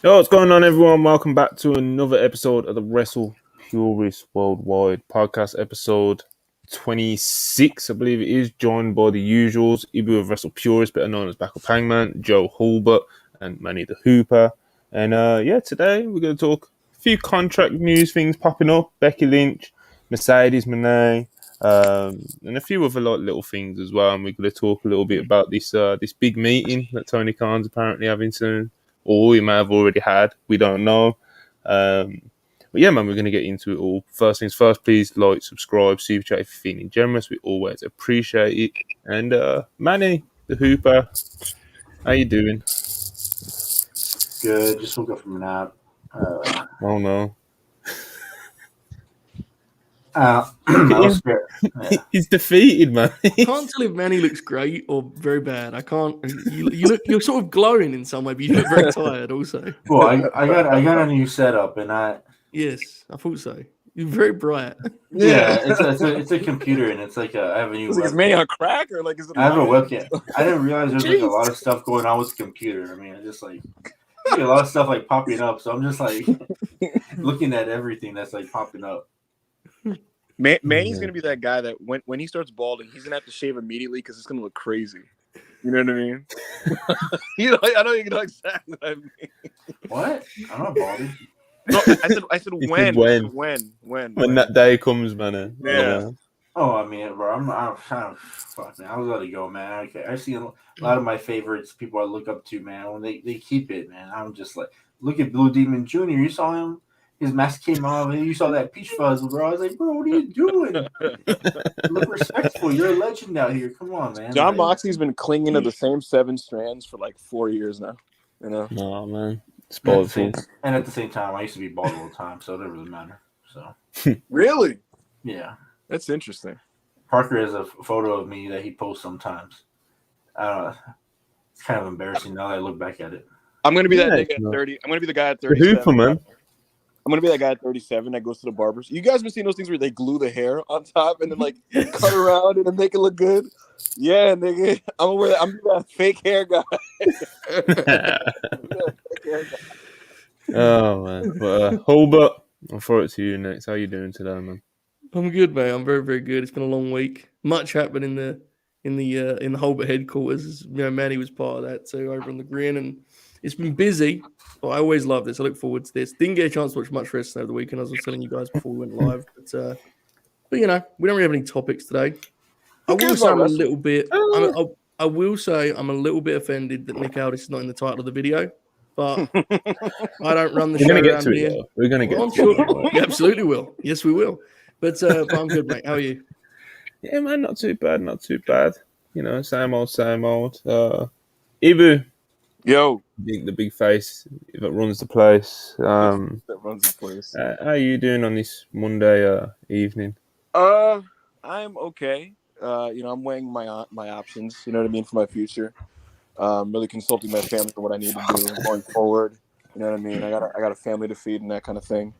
Yo, what's going on, everyone? Welcome back to another episode of the WrestlePurists Worldwide podcast, episode 26, I believe it is, joined by the usuals, Ibu of WrestlePurists, better known as Backup Hangman, Joe Hulbert, and Manny the Hooper. And today we're going to talk a few contract news things popping up, Becky Lynch, Mercedes Moné, and a few other little things as well. And we're going to talk a little bit about this big meeting that Tony Khan's apparently having soon. Or we may have already had. We don't know. But yeah, man, we're going to get into it all. First things first, please like, subscribe, super chat if you're feeling generous. We always appreciate it. And Manny, the Hooper, how you doing? Good. Just woke up from a nap. Oh, no. I was scared. Yeah. He's defeated, man. I can't tell if Manny looks great or very bad. I can't. You're sort of glowing in some way, but you look very tired also. Well, I got a new setup, and Yes, I thought so. You're very bright. Yeah, it's a computer, and it's like I have a new. Is Manny on crack or like is it? I have a webcam. I didn't realize there's like a lot of stuff going on with the computer. I mean, I just like a lot of stuff like popping up, so I'm just like looking at everything that's like popping up. Manny's gonna be that guy that when he starts balding, he's gonna have to shave immediately because it's gonna look crazy. You know what I mean? I know you know exactly what I mean. What? I'm not balding. No, I said when that day comes, man. Yeah. Oh, I mean, bro, I'm fuck, man. I was let it go, man. I see a lot of my favorites, people I look up to, man. When they keep it, man. I'm just like, look at Blue Demon Jr. You saw him. His mask came off, and you saw that peach fuzz, bro. I was like, bro, what are you doing? Look respectful. You're a legend out here. Come on, man. John Moxley's been clinging to the same 7 strands for like 4 years now. You know? No, man. And at the same time, I used to be bald all the time, so it doesn't really matter. So Really? Yeah. That's interesting. Parker has a photo of me that he posts sometimes. It's kind of embarrassing now that I look back at it. I'm gonna be that nigga at 30. I'm gonna be the guy at 37. The Hooper, man. I'm gonna be that guy at 37 that goes to the barbers. You guys been seeing those things where they glue the hair on top and then like cut around and then make it look good? Yeah, nigga. I'm that fake hair guy. Oh, man. But Hulbert, I'll throw it to you next. How you doing today, man? I'm good, mate. I'm very, very good. It's been a long week. Much happened in the Hulbert headquarters. You know, Manny was part of that too, over on the Grin, and it's been busy. But I always love this. I look forward to this. Didn't get a chance to watch much wrestling over the weekend, as I was telling you guys before we went live. But you know, we don't really have any topics today. I will say I'm a little bit. I will say I'm a little bit offended that Nick Aldis is not in the title of the video. But I don't run the show around here. We're going to get to it. We absolutely will. Yes, we will. But I'm good, mate. How are you? Yeah, man, not too bad. You know, same old. Ibu. Yo. The big face that runs the place. That runs the place. How are you doing on this Monday evening? I'm okay. I'm weighing my options, you know what I mean, for my future. Really consulting my family for what I need to do going forward. You know what I mean? I got a family to feed and that kind of thing.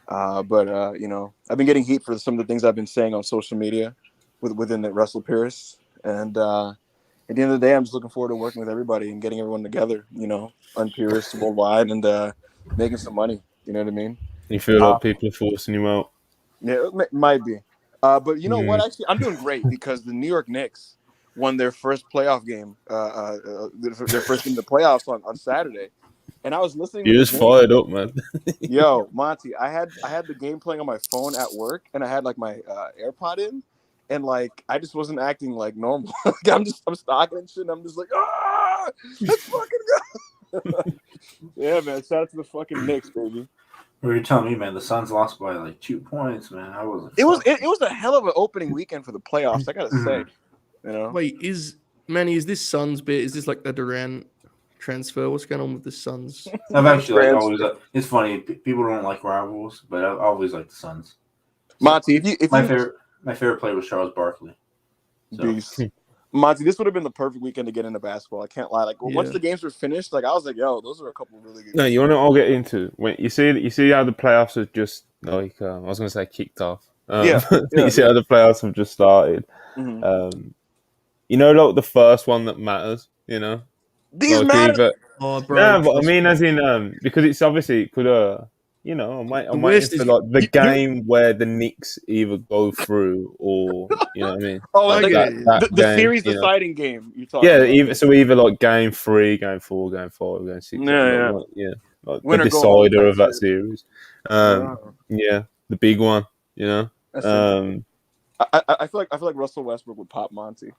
But I've been getting heat for some of the things I've been saying on social media within the WrestlePurists. And at the end of the day, I'm just looking forward to working with everybody and getting everyone together, you know, on Purists worldwide and making some money. You know what I mean? You feel like people are forcing you out? Yeah, it might be. But you know what? Actually, I'm doing great because the New York Knicks won their first playoff game, their first game in the playoffs on Saturday. And I was listening. You just fired up, man. Yo, Monty, I had the game playing on my phone at work, and I had like my AirPod in, and like I just wasn't acting like normal. I'm stalking and shit. And I'm just like, let's fucking go. Yeah, man. Shout out to the fucking Knicks, baby. What are you telling me, man? The Suns lost by like 2 points, man. It was a hell of an opening weekend for the playoffs. I gotta say, you know. Wait, is this Suns bit? Is this like the Durant transfer? What's going on with the Suns? I've actually always. It's funny. People don't like rivals, but I've always liked the Suns. Monty, my favorite player was Charles Barkley. So. Monty, this would have been the perfect weekend to get into basketball. I can't lie. Like once the games were finished, like I was like, "Yo, those are a couple of really good." No, you want to all get into when you see how the playoffs have just like I was going to say kicked off. You see how the playoffs have just started. Mm-hmm. You know, like the first one that matters. You know, these matter. Oh, bro. No, but I trust mean, me. as in, because it's obviously it could I'm The waiting worst for is like the you, game where the Knicks either go through or you know what I mean, Oh, I like get like it. that the game, series deciding game you're talking Yeah, about. either like game 3, game 4, game 5, game 6, Yeah, like, yeah. like the Win or go home decider type of that shit. series. Yeah. Yeah, the big one, you know. That's interesting. Um, I feel like Russell Westbrook would pop Monty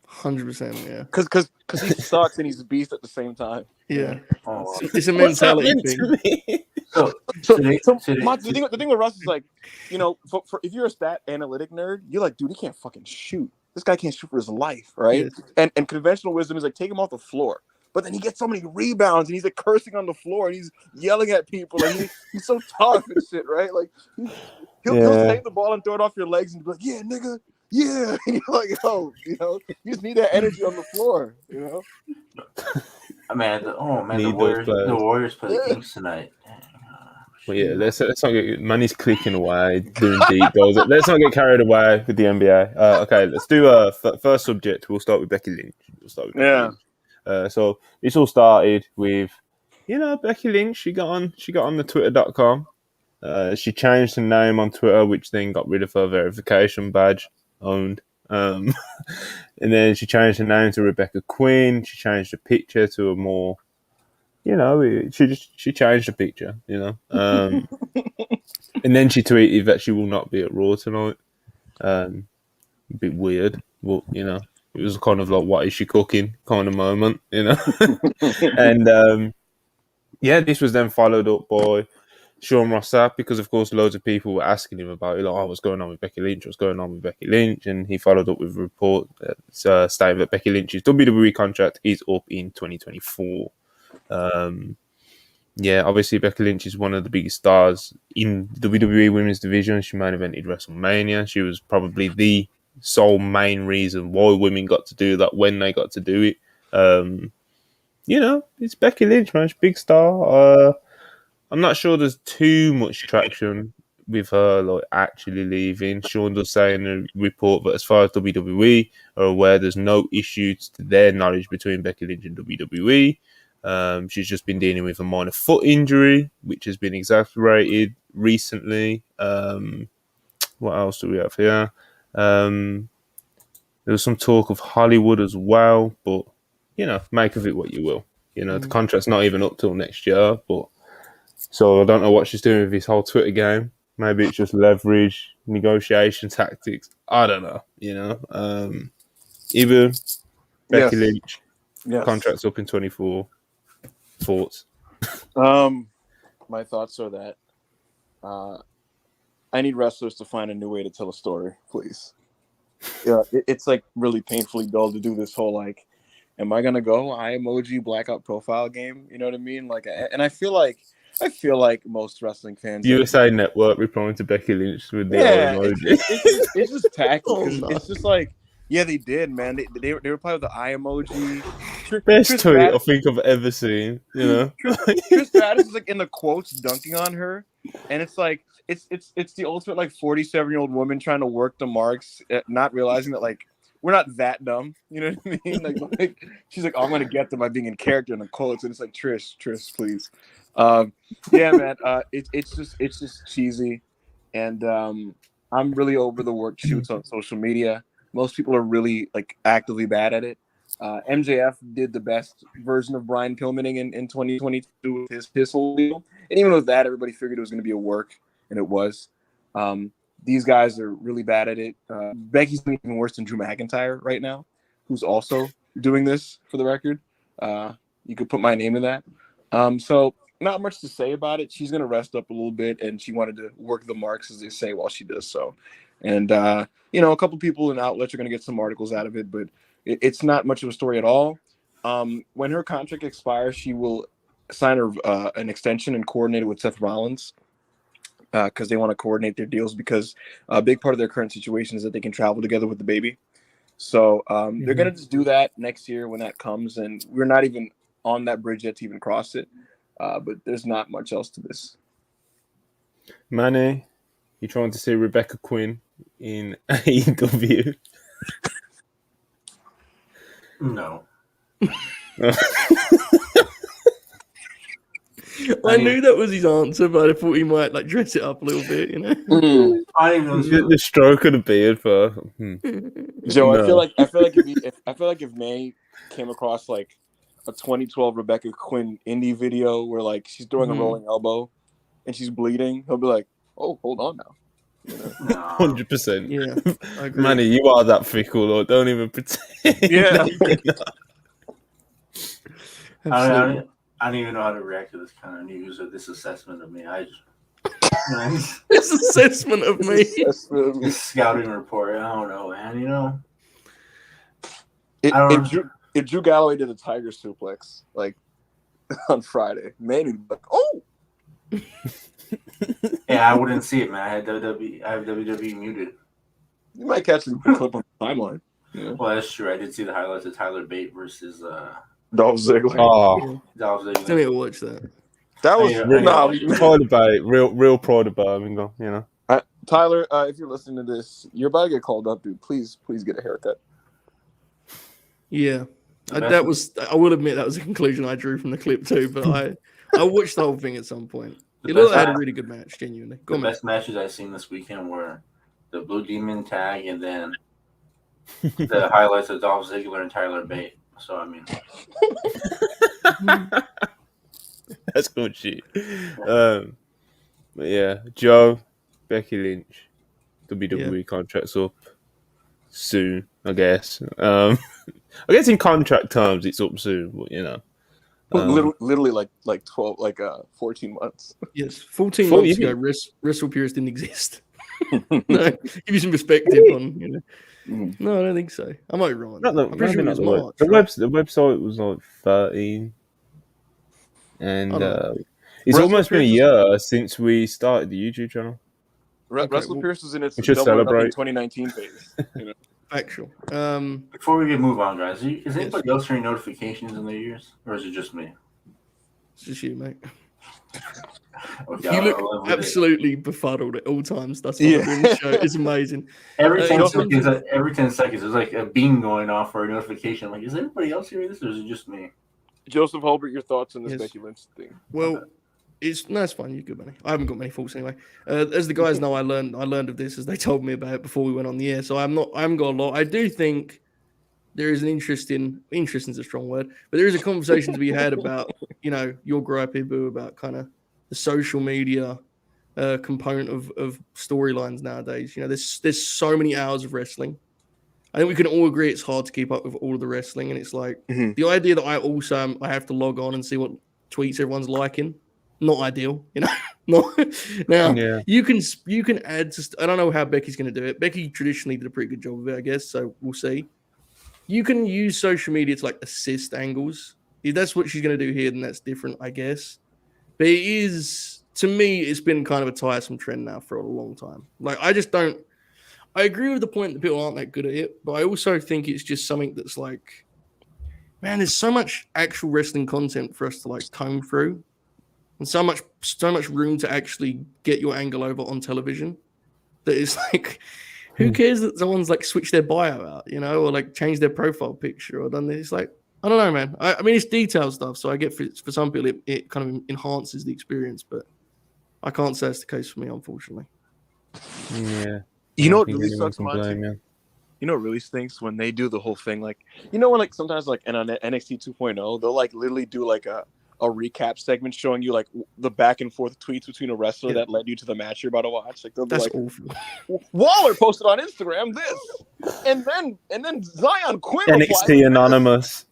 100%. Yeah. because he sucks and he's a beast at the same time. Yeah. Oh, It's a what's that mentality meant thing. to me? so So, today, Monty, the thing with Russ is like, for if you're a stat analytic nerd, you're like, dude, he can't fucking shoot. This guy can't shoot for his life, right? Yeah. And conventional wisdom is like, take him off the floor. But then he gets so many rebounds and he's like cursing on the floor and he's yelling at people and he's so tough and shit, right? Like he'll save the ball and throw it off your legs and be like, yeah, nigga, yeah. And you're like, yo, you just need that energy on the floor, man. The Need those The players. Warriors play the Yeah. Kings tonight. Well, yeah, let's not get money's clicking away, doing deep goals. Let's not get carried away with the NBA. Okay, let's do a first subject. We'll start with Becky Lynch. Yeah. So this all started with, Becky Lynch. She got on the Twitter.com. She changed her name on Twitter, which then got rid of her verification badge owned. And then she changed her name to Rebecca Quinn. She changed the picture to a more, she changed the picture, and then she tweeted that she will not be at Raw tonight. A bit weird, but it was kind of like, what is she cooking kind of moment, and this was then followed up by Sean Ross Sapp, because of course loads of people were asking him about it, like, oh, what's going on with Becky Lynch, and he followed up with a report stating that Becky Lynch's WWE contract is up in 2024. Obviously Becky Lynch is one of the biggest stars in the WWE women's division. She main evented WrestleMania. She was probably the sole main reason why women got to do that when they got to do it. It's Becky Lynch, man. She's a big star. I'm not sure there's too much traction with her like actually leaving. Sean does say in a report that as far as WWE are aware, there's no issues to their knowledge between Becky Lynch and WWE. She's just been dealing with a minor foot injury, which has been exacerbated recently. What else do we have here? There was some talk of Hollywood as well, but make of it what you will. The contract's not even up till next year, but so I don't know what she's doing with this whole Twitter game. Maybe it's just leverage, negotiation tactics. I don't know. Either Becky Lynch, contract's up in 24. Thoughts? My thoughts are that I need wrestlers to find a new way to tell a story, please. Yeah, it's like really painfully dull to do this whole like, am I gonna go eye emoji blackout profile game? You know what I mean? Like, and I feel like most wrestling fans. USA Network replying to Becky Lynch with the emoji. It's just tacky. Oh, no. It's just like, yeah, they did, man. They replied with the eye emoji. Best Trish tweet Stratus, I think I've ever seen. Trish Stratus is like in the quotes dunking on her, and it's like it's the ultimate like 47-year-old woman trying to work the marks, not realizing that like we're not that dumb. You know what I mean? Like she's like, oh, I'm gonna get them by being in character in the quotes, and it's like Trish, please. Yeah, man. It's just cheesy, and I'm really over the work shoots on social media. Most people are really like actively bad at it. MJF did the best version of Brian Pillmaning in 2022 with his whole deal, and even with that, everybody figured it was going to be a work, and it was. These guys are really bad at it. Becky's doing even worse than Drew McIntyre right now, who's also doing this for the record. You could put my name in that. So not much to say about it. She's going to rest up a little bit, and she wanted to work the marks, as they say, while she does so. And, a couple people in outlets are going to get some articles out of it, but it's not much of a story at all. When her contract expires, she will sign an extension and coordinate it with Seth Rollins because they want to coordinate their deals, because a big part of their current situation is that they can travel together with the baby. So they're going to just do that next year when that comes, and we're not even on that bridge yet to even cross it. But there's not much else to this. Manny, you trying to see Rebecca Quinn in AEW? No. I knew that was his answer, but I thought he might like dress it up a little bit, you know. I don't even know. The stroke of the beard for Joe, No. I feel like if May came across like a 2012 Rebecca Quinn indie video where like she's doing a rolling elbow and she's bleeding, he'll be like, "Oh, hold on now." You know? 100%. Yeah, I agree. Manny, you are that fickle, Lord. Don't even pretend. Yeah. Absolutely. I don't even know how to react to this kind of news or this assessment of me. I just This assessment of me. this scouting report. I don't know, man. You know, If Drew Galloway did a tiger suplex like on Friday, man, he'd be like, "Oh." yeah, I wouldn't see it, man. I have WWE muted. You might catch a clip on the timeline. Yeah. Well, that's true. I did see the highlights of Tyler Bate versus Dolph Ziggler. Oh, Dolph Still Ziggler. need to watch that. That was pride about real pride of Birmingham, you know. Tyler. If you're listening to this, you're about to get called up, dude. Please get a haircut. Yeah, I will admit that was a conclusion I drew from the clip too, but I watched the whole thing at some point. It looked like they had a really good match, genuinely. The best matches I've seen this weekend were the Blue Demon tag and then the highlights of Dolph Ziggler and Tyler Bate. So I mean, That's good shit. But yeah, Joe, Becky Lynch, WWE contract's up soon, I guess. I guess in contract terms it's up soon, but you know. Literally like 14 months. Yes, 14 months ago, WrestlePurists didn't exist. No, give you some perspective on, you know. No, I don't think so. I might be wrong. I'm pretty sure it was March. The website was like 13. And it's almost been a year since we started the YouTube channel. WrestlePurists was in its double celebrate 2019 phase. You know? Factual. before we move on, guys, is anybody else hearing notifications in their ears, or is it just me? It's just you, mate. Okay, You look absolutely befuddled at all times. That's what I'm doing the show. It's amazing. Every 10 seconds, there's like a beam going off or a notification. Like, is anybody else hearing this, or is it just me? Joseph Holbert, your thoughts on this Becky Lynch thing? Well, it's fine. You're good, Manny. I haven't got many thoughts anyway. As the guys know, I learned of this as they told me about it before we went on the air. So I haven't got a lot. I do think there is an interesting is a strong word, but there is a conversation to be had about, you know, your gripe, Ibu, about kind of the social media component of storylines nowadays. You know, there's so many hours of wrestling. I think we can all agree it's hard to keep up with all of the wrestling, and it's like the idea that I have to log on and see what tweets everyone's liking. Not ideal, you know. You can add to. I don't know how Becky's going to do it. Becky traditionally did a pretty good job of it, I guess. So we'll see. You can use social media to like assist angles. If that's what she's going to do here, then that's different, I guess. But it is, to me, it's been kind of a tiresome trend now for a long time. Like I just don't. I agree with the point that people aren't that good at it, but I also think it's just something that's like, man, there's so much actual wrestling content for us to like comb through. And so much room to actually get your angle over on television that it's like, who cares that someone's like switched their bio out, you know, or like changed their profile picture or done this? It's like, I don't know, man. I mean, it's detailed stuff. So I get for some people, it kind of enhances the experience, but I can't say that's the case for me, unfortunately. Yeah. You know what really sucks, Monty? You know what really stinks when they do the whole thing? Like, you know, when like sometimes like in NXT 2.0, they'll like literally do like a recap segment showing you like the back and forth tweets between a wrestler that led you to the match you're about to watch. Like they'll be awful. Waller posted on Instagram this, and then Zion Quinn NXT Anonymous.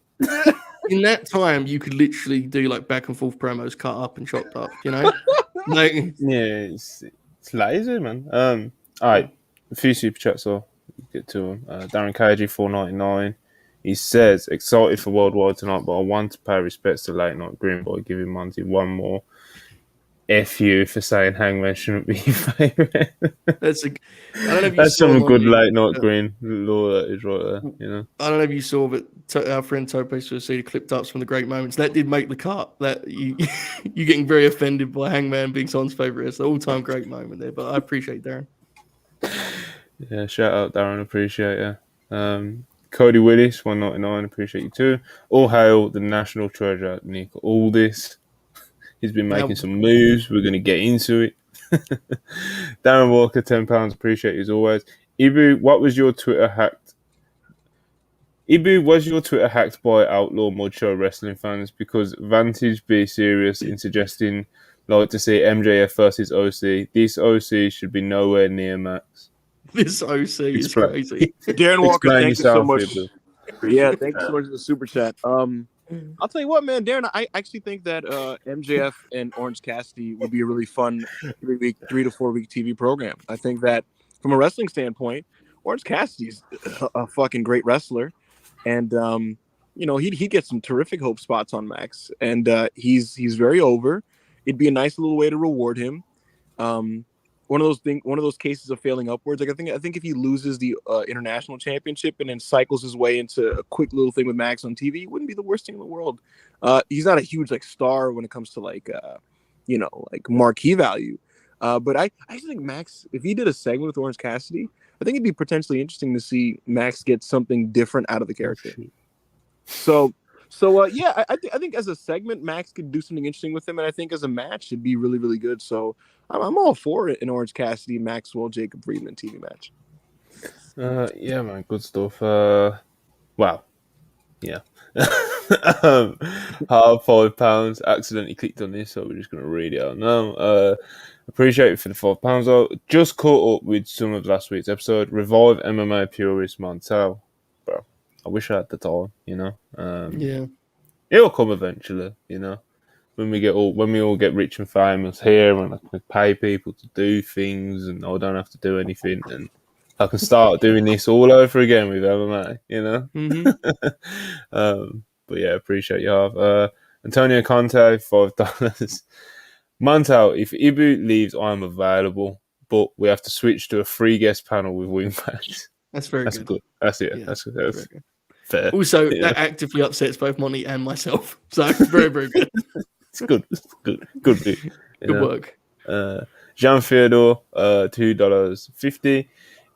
In that time, you could literally do like back and forth promos, cut up and chopped up. You know, like it's lazy, man. All right, a few super chats. So get to them. Darren KG 499. He says, excited for Worldwide tonight, but I want to pay respects to Late Night Green by giving Monty one more F you for saying Hangman shouldn't be your favourite. That's some good Late Night Green law that is right there, you know. I don't know if you saw, but our friend Tope Suicida clipped ups from the Great Moments. That did make the cut. That you getting very offended by Hangman being someone's favourite. It's an all-time great moment there, but I appreciate Darren. Yeah, shout out Darren, appreciate you. Cody Willis, 199, appreciate you too. All hail the national treasure, Nick Aldis. He's been making Now- some moves. We're going to get into it. Darren Walker, £10. Appreciate you as always. Ibu, what was your Twitter hacked? Ibu, was your Twitter hacked by Outlaw Mud Show wrestling fans? Because Vantage be serious in suggesting like to see MJF versus OC. This OC should be nowhere near Max. This OC is Explain. crazy. Darren Walker, Explain thank you so yourself, much. Ibu. Yeah, thank you so much for the super chat. I'll tell you what, man, Darren, I actually think that MJF and Orange Cassidy would be a really fun 3 to 4 week TV program. I think that from a wrestling standpoint, Orange Cassidy's a fucking great wrestler, and he'd get some terrific hope spots on Max, and he's very over. It'd be a nice little way to reward him. One of those cases of failing upwards. Like I think if he loses the international championship and then cycles his way into a quick little thing with Max on TV, it wouldn't be the worst thing in the world. He's not a huge star when it comes to marquee value. But I actually think Max, if he did a segment with Orange Cassidy, I think it'd be potentially interesting to see Max get something different out of the character. So yeah, I think as a segment, Max could do something interesting with him, and I think as a match, it'd be really, really good. So I'm all for it. An Orange Cassidy, Maxwell, Jacob Friedman TV match. Yeah, man, good stuff. Wow, yeah. Hard £5. Accidentally clicked on this, so we're just gonna read it out now. Appreciate it for the £5 though. Just caught up with some of last week's episode. Revive MMA Purist Montel. Bro, I wish I had the time, Yeah. It'll come eventually, when we all get rich and famous here, and I can pay people to do things, and I don't have to do anything, and I can start doing this all over again with MMA, Mm-hmm. But yeah, appreciate you have. Antonio Conte, $5. Montel, if Ibu leaves, I'm available, but we have to switch to a free guest panel with wingbacks. That's very That's good. good. That's it. Yeah, That's very good. fair. Also, that actively upsets both Monty and myself. So it's very, very good. It's good. It's good. Good bit. Good work. Jean Theodore, $2.50.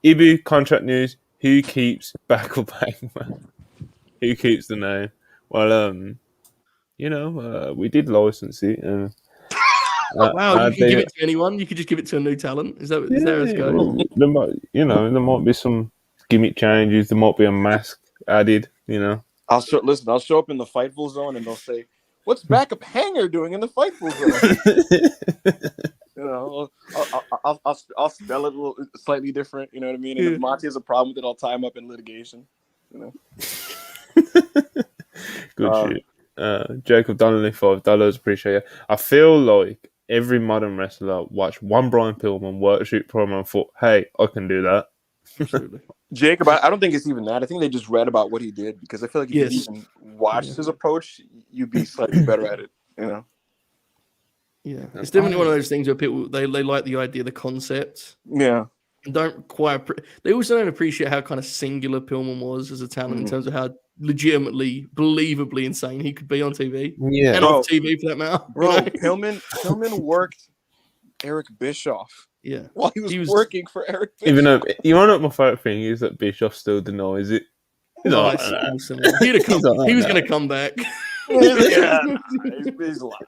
Ibu contract news. Who keeps backup Hangman? Who keeps the name? Well, we did license it. Wow, you can give it to anyone. You could just give it to a new talent. Is that how it's going? Well, there might be some gimmick changes. There might be a mask added. I'll show up in the Fightful zone, and they'll say, "What's Backup Hanger doing in the Fightful zone?" I'll spell it a little slightly different. You know what I mean? And if Monty has a problem with it, I'll tie him up in litigation. Good shit. Jacob Donnelly, $5. Appreciate it. I feel like every modern wrestler watched one Brian Pillman workshoot promo and thought, "Hey, I can do that." Absolutely. Jacob, I don't think it's even that. I think they just read about what he did, because I feel like if you even watched his approach, you'd be slightly better at it. Yeah, it's definitely one of those things where people they like the idea, the concept. Yeah. And don't quite. They also don't appreciate how kind of singular Pillman was as a talent in terms of how legitimately, believably insane he could be on TV. Yeah, and off TV for that matter. Bro, Pillman worked Eric Bischoff. Yeah, while he was working for Eric Bischoff. Even though you want to know my favorite thing is that Bischoff still denies it. He's like, awesome. He was going to come back. Yeah, he's lying.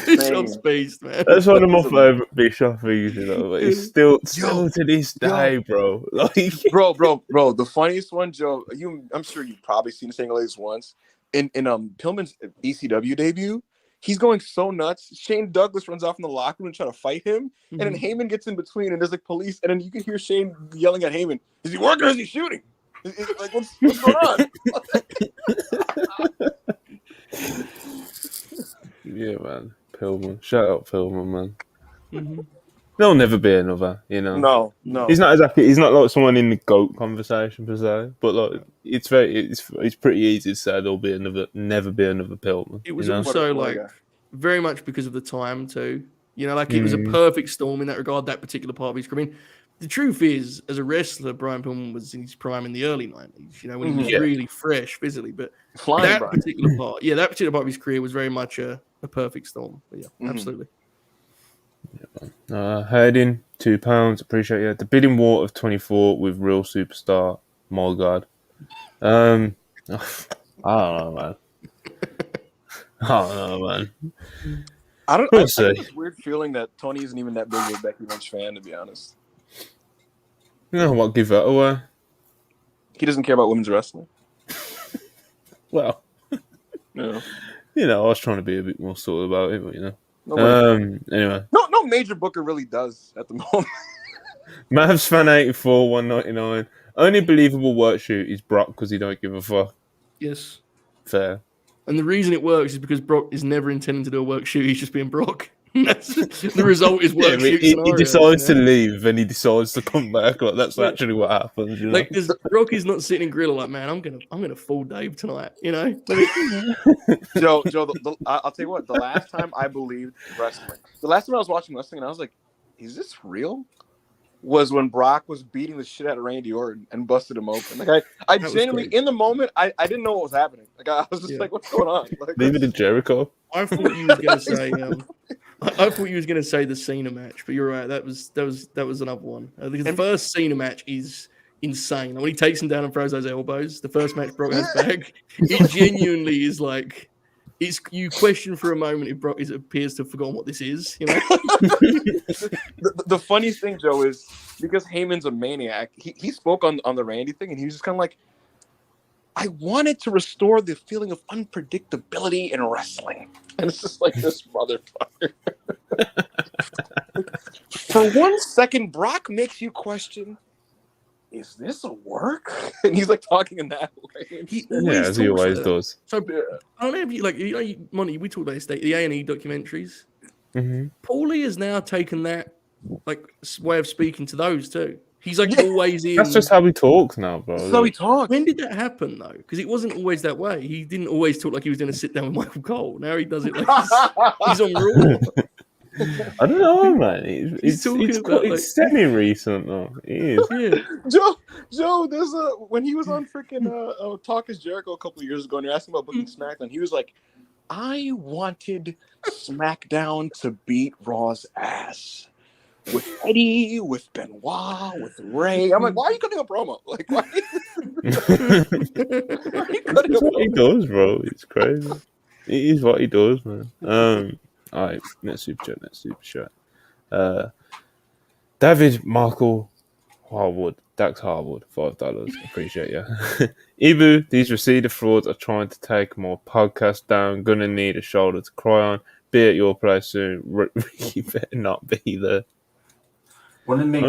Bischoff's beast, man. That's one of my favorite Bischoff things. But it's still to this day, bro. Like, bro. The funniest one, Joe. I'm sure you've probably seen this thing at least once. In Pillman's ECW debut, he's going so nuts. Shane Douglas runs off in the locker room and trying to fight him, and then Heyman gets in between, and there's police, and then you can hear Shane yelling at Heyman, "Is he working or is he shooting? Like what's going on?" Yeah, man. Pillman. Shout out Pillman, man. Mm-hmm. There'll never be another, No. He's not like someone in the GOAT conversation per se, but it's pretty easy to say there'll never be another Pillman. It was also very much because of the time too. It was a perfect storm in that regard, that particular part of his career. I mean, the truth is, as a wrestler, Brian Pillman was in his prime in the early 90s, when he was really fresh physically. But that particular part of his career was very much a perfect storm. But yeah, absolutely. Heading £2. Appreciate you. The bidding war of 24 with real superstar. My God. I don't know, man. Oh no, man. I We'll get see. this weird feeling that Tony isn't even that big of a Becky Lynch fan, to be honest. You know what? Give that away. He doesn't care about women's wrestling. Well, No. I was trying to be a bit more sort about it, but Nobody. Anyway, No major booker really does at the moment. Mavs fan 84 199. Only believable work shoot is Brock because he don't give a fuck. Yes. Fair. And the reason it works is because Brock is never intending to do a work shoot. He's just being Brock. The result is work shoot he scenarios, decides to leave and he decides to come back. Like that's actually what happens. Like, Brock is not sitting in grill like, man, I'm gonna fool Dave tonight. Joe, I'll tell you what. The last time I believed wrestling, the last time I was watching wrestling, and I was like, "Is this real?" Was when Brock was beating the shit out of Randy Orton and busted him open. Like I genuinely, in the moment, I didn't know what was happening. Like I was just like, "What's going on?" Like, leave it to Jericho. I thought you was gonna say. I thought you was gonna say the Cena match, but you're right. That was another one. The first Cena match is insane. When he takes him down and throws those elbows, the first match Brock has back, it genuinely is like. You question for a moment if Brock appears to have forgotten what this is. The funny thing, Joe, is because Heyman's a maniac. He spoke on the Randy thing, and he was just kind of like, "I wanted to restore the feeling of unpredictability in wrestling," and it's just like this motherfucker. For 1 second, Brock makes you question. Is this a work? And he's like talking in that way. As he always does. So I don't know if you Monty, we talked about this, the A&E documentaries. Mm-hmm. Paulie has now taken that way of speaking to those too. He's always in. That's just how he talks now, bro. That's how he talks. When did that happen though? Because it wasn't always that way. He didn't always talk like he was going to sit down with Michael Cole. Now he does it like he's on Raw. I don't know, man. It's semi-recent, though. It is. Yeah. Joe, there's when he was on freaking Talk Is Jericho a couple of years ago, and you're asking about booking SmackDown, he was like, "I wanted SmackDown to beat Raw's ass with Eddie, with Benoit, with Ray." I'm like, "Why are you cutting a promo? Like, why?" It's what he does, bro. It's crazy. It is what he does, man. All right, next super chat. David Michael Harwood, Dax Harwood, $5. Appreciate you. Ibu, these receiver frauds are trying to take my podcast down. Gonna need a shoulder to cry on. Be at your place soon. You better not be there. Wouldn't it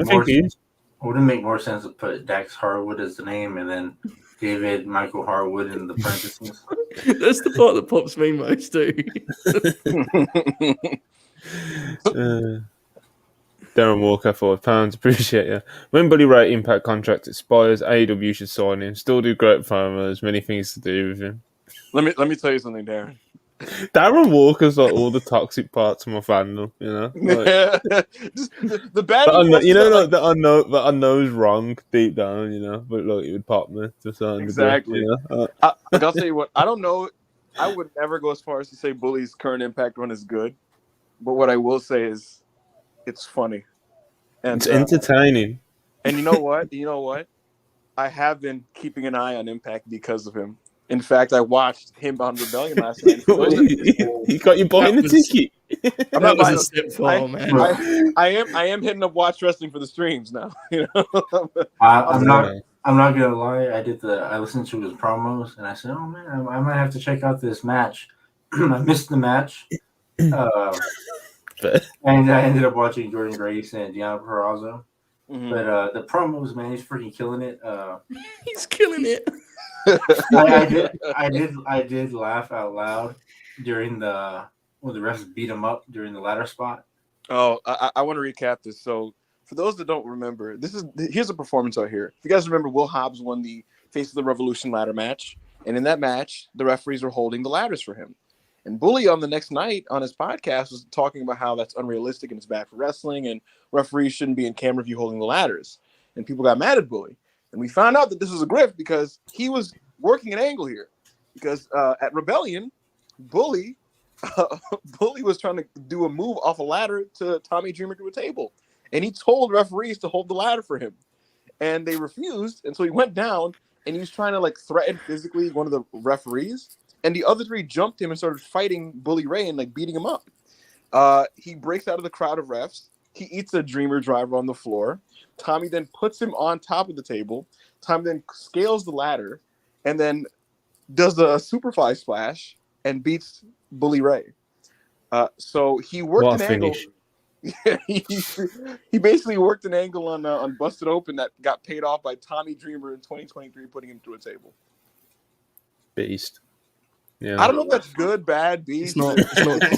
make more sense to put Dax Harwood as the name and then David Michael Harwood in the parentheses? That's the part that pops me most too. Darren Walker, £5. Appreciate you. When Bully Ray Impact contract expires, AEW should sign him. Still do great promos. Many things to do with him. Let me tell you something, Darren. Darren Walker's like all the toxic parts of my fandom, Like, just the bad. That I know is wrong deep down, but look, it would pop me to a certain exactly. degree, I'll tell you what. I don't know. I would never go as far as to say Bully's current Impact run is good, but what I will say is, it's funny, and it's entertaining. And you know what? I have been keeping an eye on Impact because of him. In fact, I watched him on Rebellion last night. He got you buying the ticket. I'm not buying a step forward, man. I am hitting up Watch Wrestling for the streams now. I'm not gonna lie. I listened to his promos and I said, "Oh man, I might have to check out this match." I missed the match, and I ended up watching Jordan Grace and Deonna Purrazzo. Mm-hmm. But the promos, man, he's freaking killing it. He's killing it. I did laugh out loud during when the refs beat him up during the ladder spot. Oh, I want to recap this. So for those that don't remember, here's a performance out here. If you guys remember, Will Hobbs won the Face of the Revolution ladder match, and in that match, the referees were holding the ladders for him. And Bully on the next night on his podcast was talking about how that's unrealistic and it's bad for wrestling, and referees shouldn't be in camera view holding the ladders. And people got mad at Bully. And we found out that this was a grift because he was working an angle here. Because at Rebellion, Bully was trying to do a move off a ladder to Tommy Dreamer to a table. And he told referees to hold the ladder for him. And they refused. And so he went down and he was trying to threaten physically one of the referees. and the other three jumped him and started fighting Bully Ray and like beating him up. He breaks out of the crowd of refs. He eats a Dreamer driver on the floor. Tommy then puts him on top of the table. Tommy then scales the ladder and then does a Superfly splash and beats Bully Ray. So he worked What an a angle. finish. He basically worked an angle on Busted Open that got paid off by Tommy Dreamer in 2023, putting him through a table. Beast. Yeah. I don't know if that's good, bad, beast. It's not. I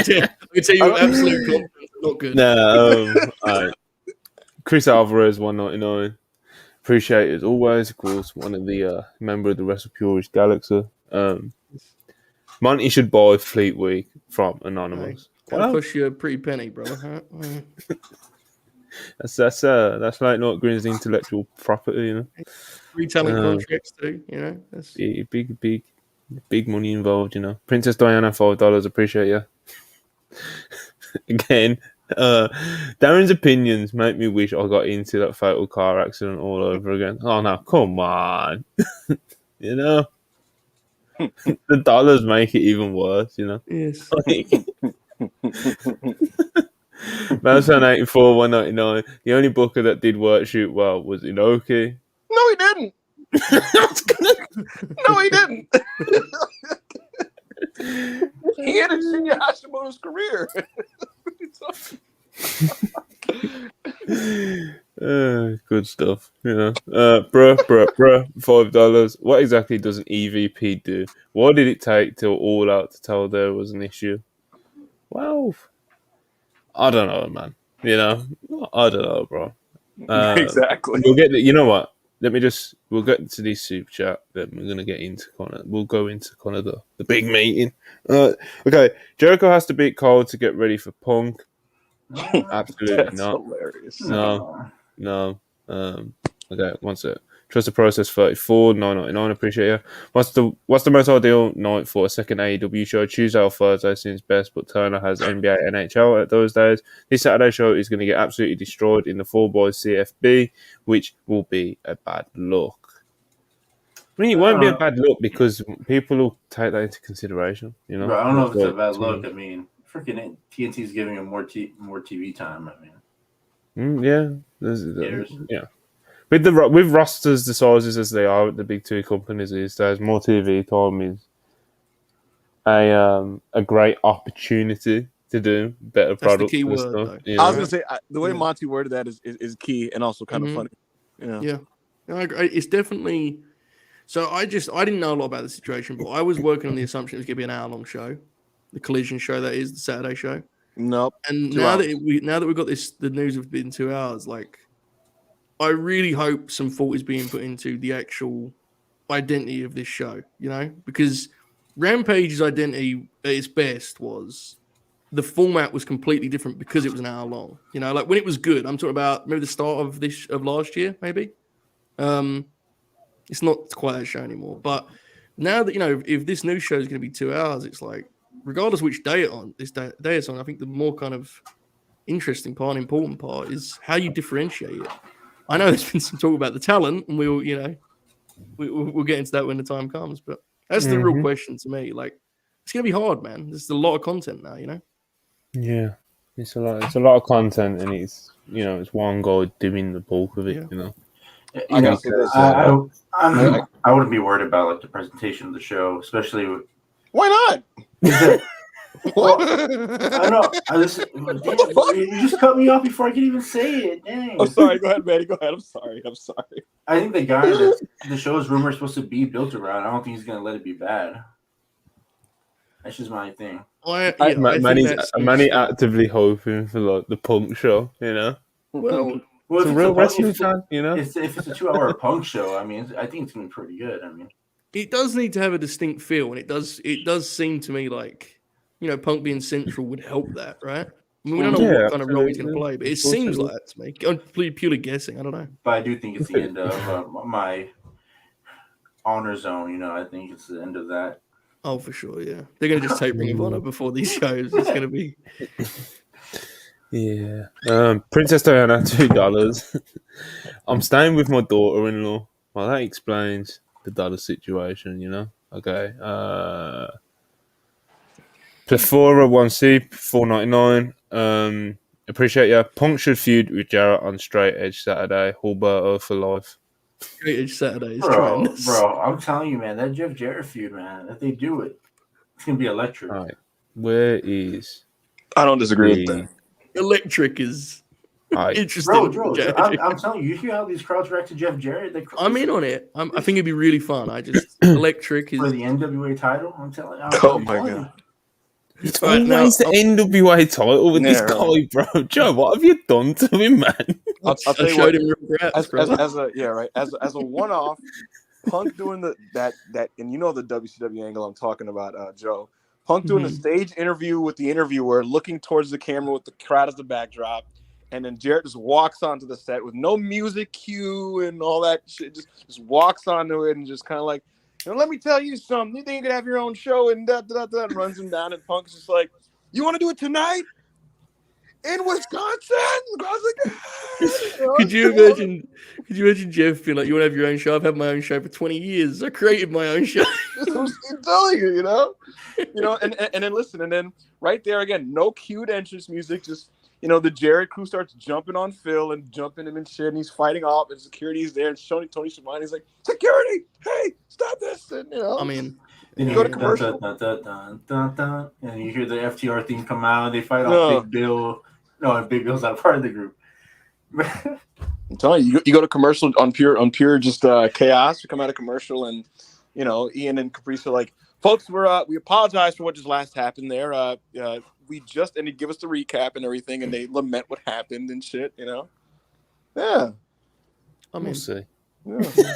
can tell you absolute confidence. It's not good. No, all right. Chris Alvarez, 199. Appreciate it as always. Of course, one of the member of the WrestlePurists Galaxy. Monty should buy Fleet Week from Anonymous. That'll cost you a pretty penny, brother. Huh? That's like not Green's intellectual property, you know. Retelling contracts too, you know. That's Big money involved, you know. Princess Diana, $5. Appreciate you. Again, Darren's opinions make me wish I got into that fatal car accident all over again. Oh no, come on. You know, the dollars make it even worse, you know. yes. Mouse 84, 199. The only booker that did work shoot well was Inoki. No, he didn't. No, he didn't. He had Shinya Hashimoto's career. Good stuff, you know. Bruh, $5. What exactly does an EVP do? What did it take till All Out to tell there was an issue? Well, I don't know, man. You know, I don't know, bro. Exactly. We'll get. You know what? We'll get to this super chat. Then we're gonna get into we'll go into kind of the big meeting. Okay, Jericho has to beat Cole to get ready for Punk. Absolutely That's not. hilarious. No. Okay, one sec. Trust the process 34, 999. Appreciate you. What's the most ideal night for a second AEW show? Tuesday or Thursday seems best, but Turner has NBA, NHL at those days. This Saturday show is going to get absolutely destroyed in the 4-boys CFB, which will be a bad look. I mean, it won't be a bad look because people will take that into consideration. You know, Bro, I don't know if it's a bad look. I mean, freaking TNT's giving him more TV time. I mean, yeah. With rosters the sizes as they are at the big two companies these days, more TV time is a great opportunity to do better products. That's the key and word, stuff. though. You know? I was gonna say the way Monty worded that is key and also kind of funny. Yeah. No, I agree. It's definitely. So I didn't know a lot about the situation, but I was working on the assumption it was going to be an hour-long show, the Collision show that is the Saturday show. Nope. And now that we've got the news have been 2 hours, like I really hope some thought is being put into the actual identity of this show, you know, because Rampage's identity at its best was the format was completely different because it was an hour long. You know, like when it was good, I'm talking about maybe the start of last year, maybe. It's not quite that show anymore. But now that, you know, if this new show is going to be 2 hours, it's like, regardless of which day it's on, I think the more kind of interesting part and important part is how you differentiate it. I know there's been some talk about the talent, and we'll get into that when the time comes. But that's the real question to me. Like, it's going to be hard, man. There's a lot of content now, you know. Yeah, it's a lot. It's a lot of content, and it's it's one guy doing the bulk of it. Yeah. You know. I wouldn't be worried about like the presentation of the show, especially. Why not? Well, I know. You just cut me off before I could even say it. Dang. I'm sorry. Go ahead, Manny. Go ahead. I'm sorry. I think the guy that the show's rumor is supposed to be built around, I don't think he's going to let it be bad. That's just my thing. Manny actively hoping for like the Punk show, you know. Well, it's a real wrestling fan, you know. If it's a 2-hour Punk show, I mean, I think it's going to be pretty good. I mean, it does need to have a distinct feel, and it does seem to me like, you know, Punk being central would help that, right? I mean, we don't know what kind of role he's going to play, but it seems like that to me. I'm purely guessing. I don't know. But I do think it's the end of my honor zone. You know, I think it's the end of that. Oh, for sure, yeah. They're going to just take Ring of Honor before these shows. It's going to be... Yeah. Princess Diana, $2. I'm staying with my daughter-in-law. Well, that explains the dollar situation, you know. Okay. Plethora 1C, $4.99. Appreciate ya. Punk should feud with Jarrett on Straight Edge Saturday. Humberto for life. Straight Edge Saturday is Bro, tremendous. I'm telling you, man, that Jeff Jarrett feud, man, if they do it, it's gonna be electric. All right. Where is I don't disagree with the... that. Electric is interesting. Bro, I'm telling you, you hear how these crowds react to Jeff Jarrett? I'm in on it. I think it'd be really fun. Electric is for the NWA title. I'm telling you. Oh my God. It's Right, always now, the NWA title with this Yeah, guy, bro. Joe, what have you done to him, man? I'll I tell you showed what. him regrets, bro. As a one-off, Punk doing that, and you know the WCW angle I'm talking about, Joe. Punk doing a stage interview with the interviewer, looking towards the camera with the crowd as the backdrop, and then Jarrett just walks onto the set with no music cue and all that shit. Just walks onto it and just kind of like, let me tell you something. You think you could have your own show and and runs him down, and Punk's just like, you want to do it tonight in Wisconsin? The crowd's like, Could you imagine Jeff being like, you want to have your own show? I've had my own show for 20 years. I created my own show. I'm telling you, and then listen, and then right there again, no cued entrance music, just the Jarrett crew starts jumping on Phil and jumping him and shit, and he's fighting off, and security's there, and Tony Schiavone's like, security, hey, stop this, and I mean, you go to commercial, and you hear the FTR theme come out, and they fight off Big Bill. No, Big Bill's not part of the group. I'm telling you, you go to commercial on pure just chaos. You come out of commercial, and Ian and Caprice are like, folks, we apologize for what just last happened there. And he'd give us the recap and everything, and they lament what happened and shit. Yeah. I mean, We'll see. Yeah.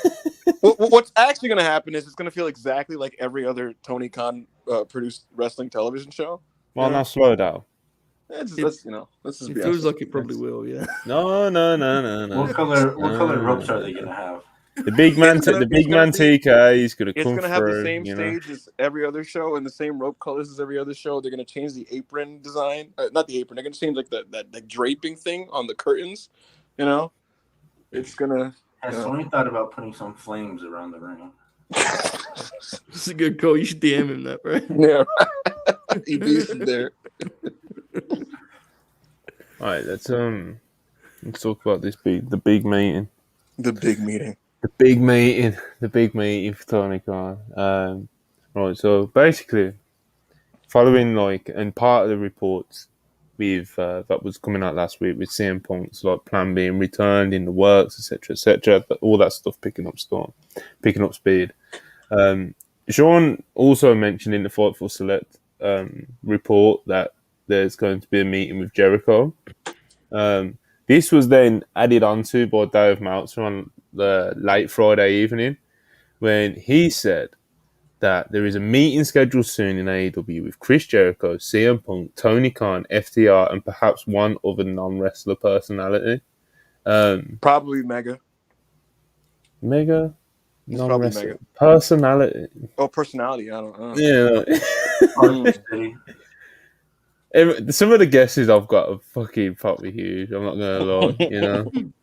What's actually going to happen is it's going to feel exactly like every other Tony Khan produced wrestling television show. Well, now slow down. It feels like it probably will, yeah. No. What color ropes are they gonna have? The big man TK, he's gonna come through. It's gonna have the same stage as every other show and the same rope colors as every other show. They're gonna change the apron design, not the apron. They're gonna change like that draping thing on the curtains. It's gonna. Has Sony thought about putting some flames around the ring? It's a good call. You should DM him that, right? Yeah, he beats it there. All right, let's talk about the big meeting. The big meeting. The big meeting for Tony Khan. Right, so basically, following and part of the reports that was coming out last week with CM Punk's plan being returned in the works, etc., but all that stuff picking up speed. Sean also mentioned in the Fightful Select report that there's going to be a meeting with Jericho. This was then added onto by Dave Meltzer on the late Friday evening when he said that there is a meeting scheduled soon in AEW with Chris Jericho, CM Punk, Tony Khan, FTR, and perhaps one other non-wrestler personality. Probably Mega. Mega? It's probably Mega. Personality. Oh, personality. I don't know. Yeah. Some of the guesses I've got are fucking probably huge. I'm not going to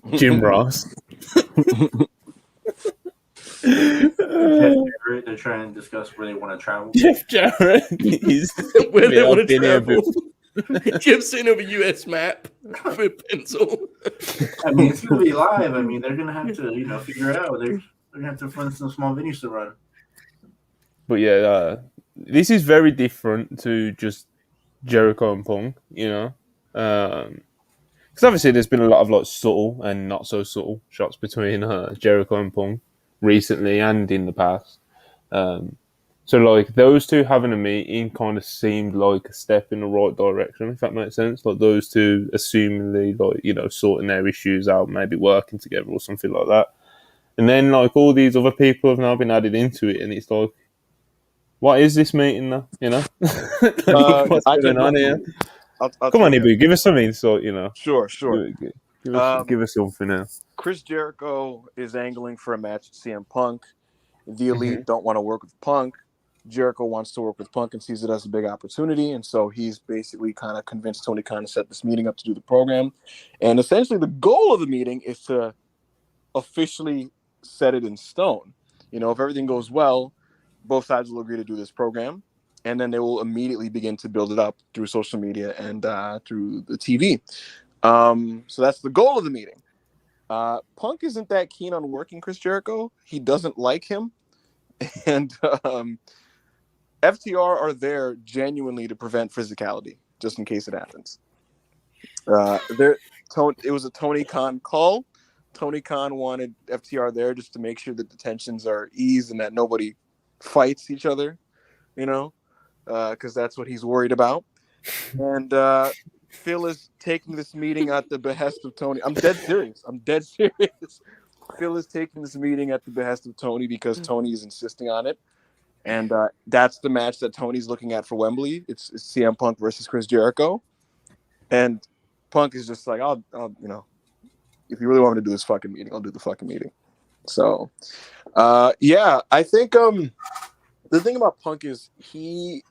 lie, Jim Ross. They're trying to discuss where they want to travel. Jeff Jarrett is where they want to travel. Jeff's sitting over a US map with a pencil. I mean, it's going to be live. I mean, they're going to have to, figure it out. They're going to have to find some small venues to run. But yeah, this is very different to just Jericho and Punk, because obviously there's been a lot of subtle and not so subtle shots between Jericho and Punk recently and in the past. So those two having a meeting kind of seemed like a step in the right direction, if that makes sense. Those two assumingly sorting their issues out, maybe working together or something like that. And then all these other people have now been added into it, and it's like, what is this meeting now? What's going on here? Come on, Ibu, give us some insight. Sure. Give us something now. Chris Jericho is angling for a match with CM Punk. The Elite don't want to work with Punk. Jericho wants to work with Punk and sees it as a big opportunity, and so he's basically kind of convinced Tony Khan to set this meeting up to do the program. And essentially, the goal of the meeting is to officially set it in stone. If everything goes well, both sides will agree to do this program, and then they will immediately begin to build it up through social media and through the TV. So that's the goal of the meeting. Punk isn't that keen on working Chris Jericho. He doesn't like him. And FTR are there genuinely to prevent physicality, just in case it happens. It was a Tony Khan call. Tony Khan wanted FTR there just to make sure that the tensions are eased and that nobody fights each other, because that's what he's worried about. And Phil is taking this meeting at the behest of Tony. I'm dead serious. Phil is taking this meeting at the behest of Tony because Tony is insisting on it. And that's the match that Tony's looking at for Wembley. It's CM Punk versus Chris Jericho. And Punk is just like, I'll if you really want me to do this fucking meeting, I'll do the fucking meeting. So, I think the thing about Punk is he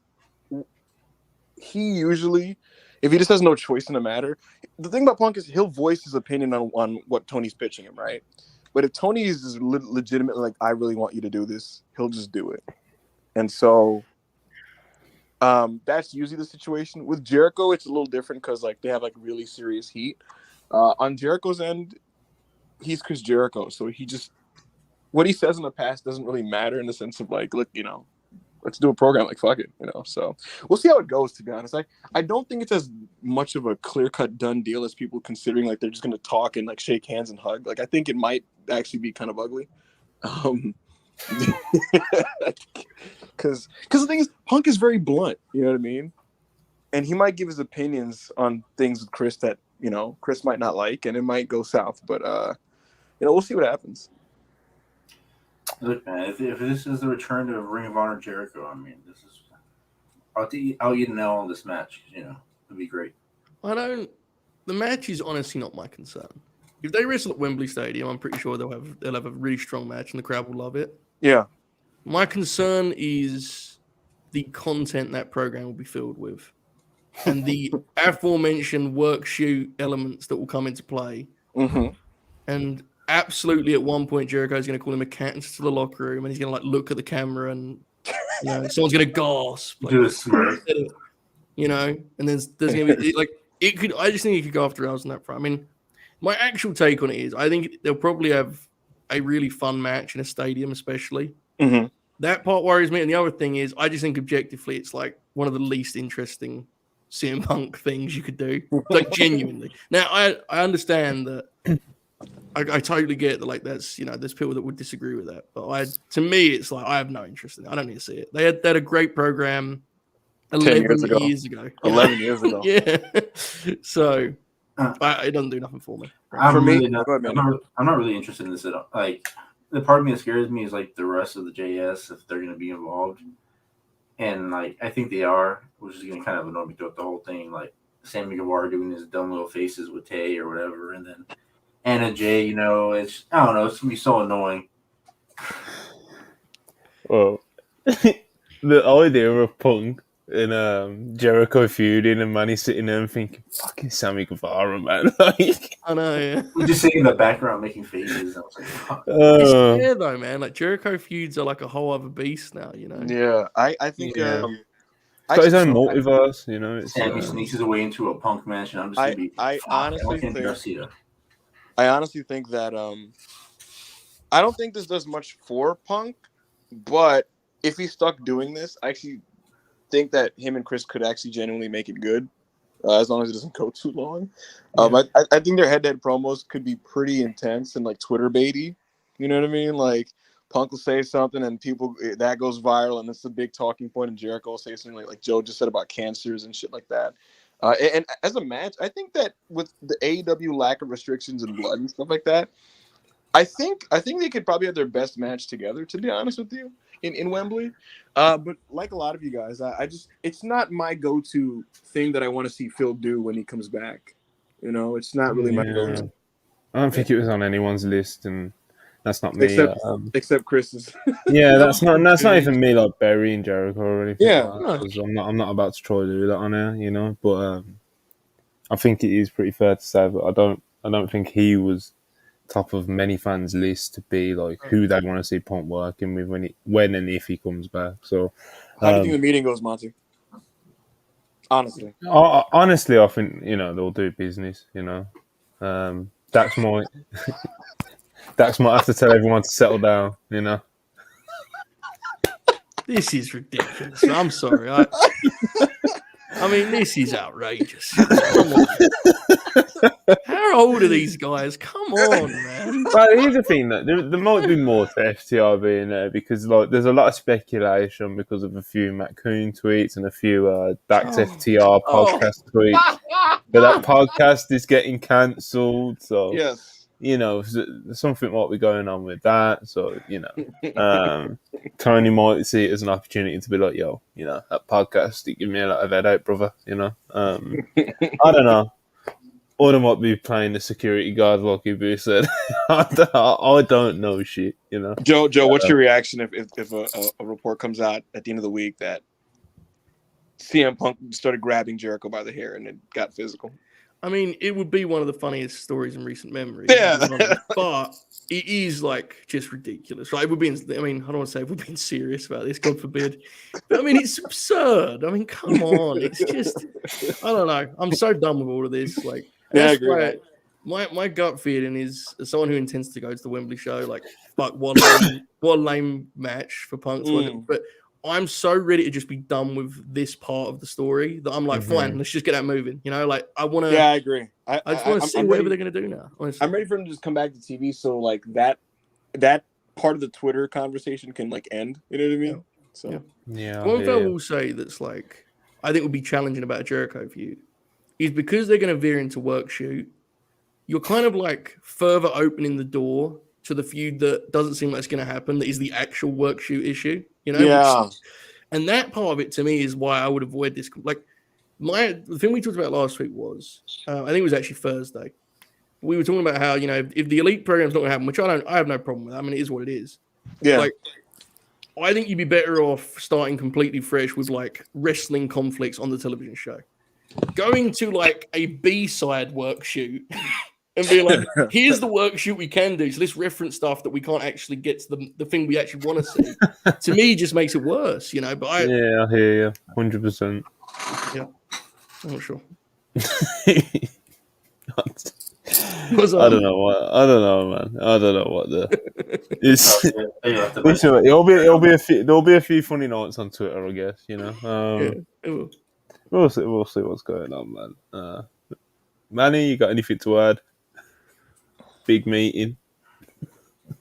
usually, if he just has no choice in the matter, the thing about Punk is he'll voice his opinion on what Tony's pitching him, right? But if Tony is legitimately like, I really want you to do this, he'll just do it. And so that's usually the situation. With Jericho, it's a little different because like they have like really serious heat. On Jericho's end, he's Chris Jericho, so he just, what he says in the past doesn't really matter in the sense of like, look, let's do a program, like fuck it, so we'll see how it goes. To be honest, I don't think it's as much of a clear-cut done deal as people considering like they're just gonna talk and like shake hands and hug. Like I think it might actually be kind of ugly, because the thing is, Punk is very blunt, you know what I mean, and he might give his opinions on things with Chris that Chris might not like, and it might go south, but we'll see what happens. Look, man, if this is the return to Ring of Honor Jericho, I mean, I'll eat an L on this match. It'd be great. The match is honestly not my concern. If they wrestle at Wembley Stadium, I'm pretty sure they'll have a really strong match, and the crowd will love it. Yeah. My concern is the content that program will be filled with, and the aforementioned work shoot elements that will come into play. Mm-hmm. And absolutely, at one point, Jericho's going to call him a cat into the locker room, and he's going to like look at the camera, and someone's going to gasp, like, do a smirk, and there's going to be like it could. I just think it could go after hours on that front. I mean, my actual take on it is, I think they'll probably have a really fun match in a stadium, especially. Mm-hmm. That part worries me, and the other thing is, I just think objectively, it's like one of the least interesting CM Punk things you could do, like genuinely. Now, I understand that. I totally get that, like that's there's people that would disagree with that, but to me it's like I have no interest in it. I don't need to see it. They had a great program 11 years ago. 11 years ago. Yeah. So it doesn't do nothing for me. I'm not really interested in this at all. Like the part of me that scares me is like the rest of the JS, if they're going to be involved, and like I think they are, which is going to kind of annoy me throughout the whole thing. Like Sammy Guevara doing his dumb little faces with Tay or whatever, and then Anna Jay, it's I don't know, it's gonna be so annoying. Well, the idea of Punk and Jericho feuding and Manny sitting there and thinking, fucking Sammy Guevara, man. I know, yeah. We're just sitting in the background making faces. I was like, fuck. It's fair though, man. Like Jericho feuds are like a whole other beast now, Yeah, I think he's got his own multiverse, It's, Sammy sneaks his way into a Punk match, and I'm just gonna be. I honestly think that I don't think this does much for Punk, but if he stuck doing this, I actually think that him and Chris could actually genuinely make it good, as long as it doesn't go too long. Yeah. I think their head-to-head promos could be pretty intense and like Twitter baity. You know what I mean? Like Punk will say something and that goes viral and it's a big talking point, and Jericho will say something like Joe just said about cancers and shit like that. And as a match, I think that with the AEW lack of restrictions and blood and stuff like that, I think they could probably have their best match together, to be honest with you, in Wembley. But like a lot of you guys, it's not my go-to thing that I want to see Phil do when he comes back. It's not really my go-to. I don't think it was on anyone's list, and that's not me. Except Chris's. Yeah, that's not even me like burying Jericho or anything. Yeah, like that, I'm not about to try to do that on air, But I think it is pretty fair to say that I don't think he was top of many fans' list to be like who they want to see Punk working with when and if he comes back. So, How do you think the meeting goes, Monty? Honestly, honestly, I think they'll do business. Dax might Dax might have to tell everyone to settle down. This is ridiculous. I'm sorry. I mean, this is outrageous. Come on. How old are these guys? Come on, man. Well, here's the thing that there might be more to FTR being there because there's a lot of speculation because of a few Matt Coon tweets and a few Dax FTR podcast tweets. But that podcast is getting cancelled, so yes. Something might be going on with that. So Tony might see it as an opportunity to be like, yo, that podcast, it gave me a lot of headache, brother. I don't know. Or they might be playing the security guard, like you said. I don't know shit, Joe, what's your reaction if a report comes out at the end of the week that CM Punk started grabbing Jericho by the hair and it got physical? I mean, it would be one of the funniest stories in recent memory. Yeah. But it is just ridiculous, right? I don't want to say we're being serious about this, God forbid. But I mean, it's absurd. I mean, come on. It's just, I don't know. I'm so done with all of this. Like, I that's agree. why my gut feeling is, as someone who intends to go to the Wembley show, like, fuck, what a lame match for Punk. But I'm so ready to just be done with this part of the story that I'm like, fine, let's just get that moving. I want to. Yeah, I agree. I just want to see whatever they're going to do now. Honestly. I'm ready for them to just come back to TV, so like that part of the Twitter conversation can end. You know what I mean? So one thing I will say that's like I think would be challenging about a Jericho feud is because they're going to veer into work shoot. You're kind of like further opening the door to the feud that doesn't seem like it's going to happen. That is the actual work shoot issue. Yeah. And that part of it to me is why I would avoid this. Like the thing we talked about last week was, I think it was actually Thursday. We were talking about how, if the elite program's not going to happen, which I have no problem with. I mean, it is what it is. Yeah. Like, I think you'd be better off starting completely fresh with like wrestling conflicts on the television show. Going to like a B-side work shoot and be like, here's the work shoot we can do. So let's reference stuff that we can't actually get to the thing we actually want to see. To me, just makes it worse, But I hear you 100%. Yeah, I'm not sure. I don't know, man. I don't know what it's. There'll be a few funny nights on Twitter, I guess. It will. We'll see what's going on, man. Manny, you got anything to add? Big meeting.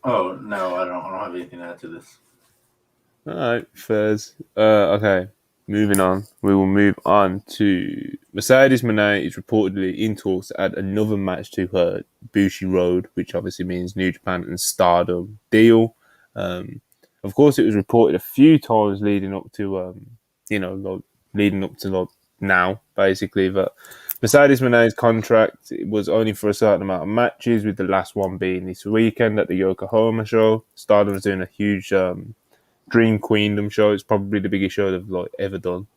Oh no, I don't have anything to add to this. All right, fairs. Okay, moving on. We will move on to Mercedes Moné is reportedly in talks to add another match to her Bushi Road, which obviously means New Japan and Stardom deal. Of course, it was reported a few times leading up to now, basically, that Mercedes Moné's contract was only for a certain amount of matches, with the last one being this weekend at the Yokohama show. Stardom was doing a huge Dream Queendom show. It's probably the biggest show they've ever done.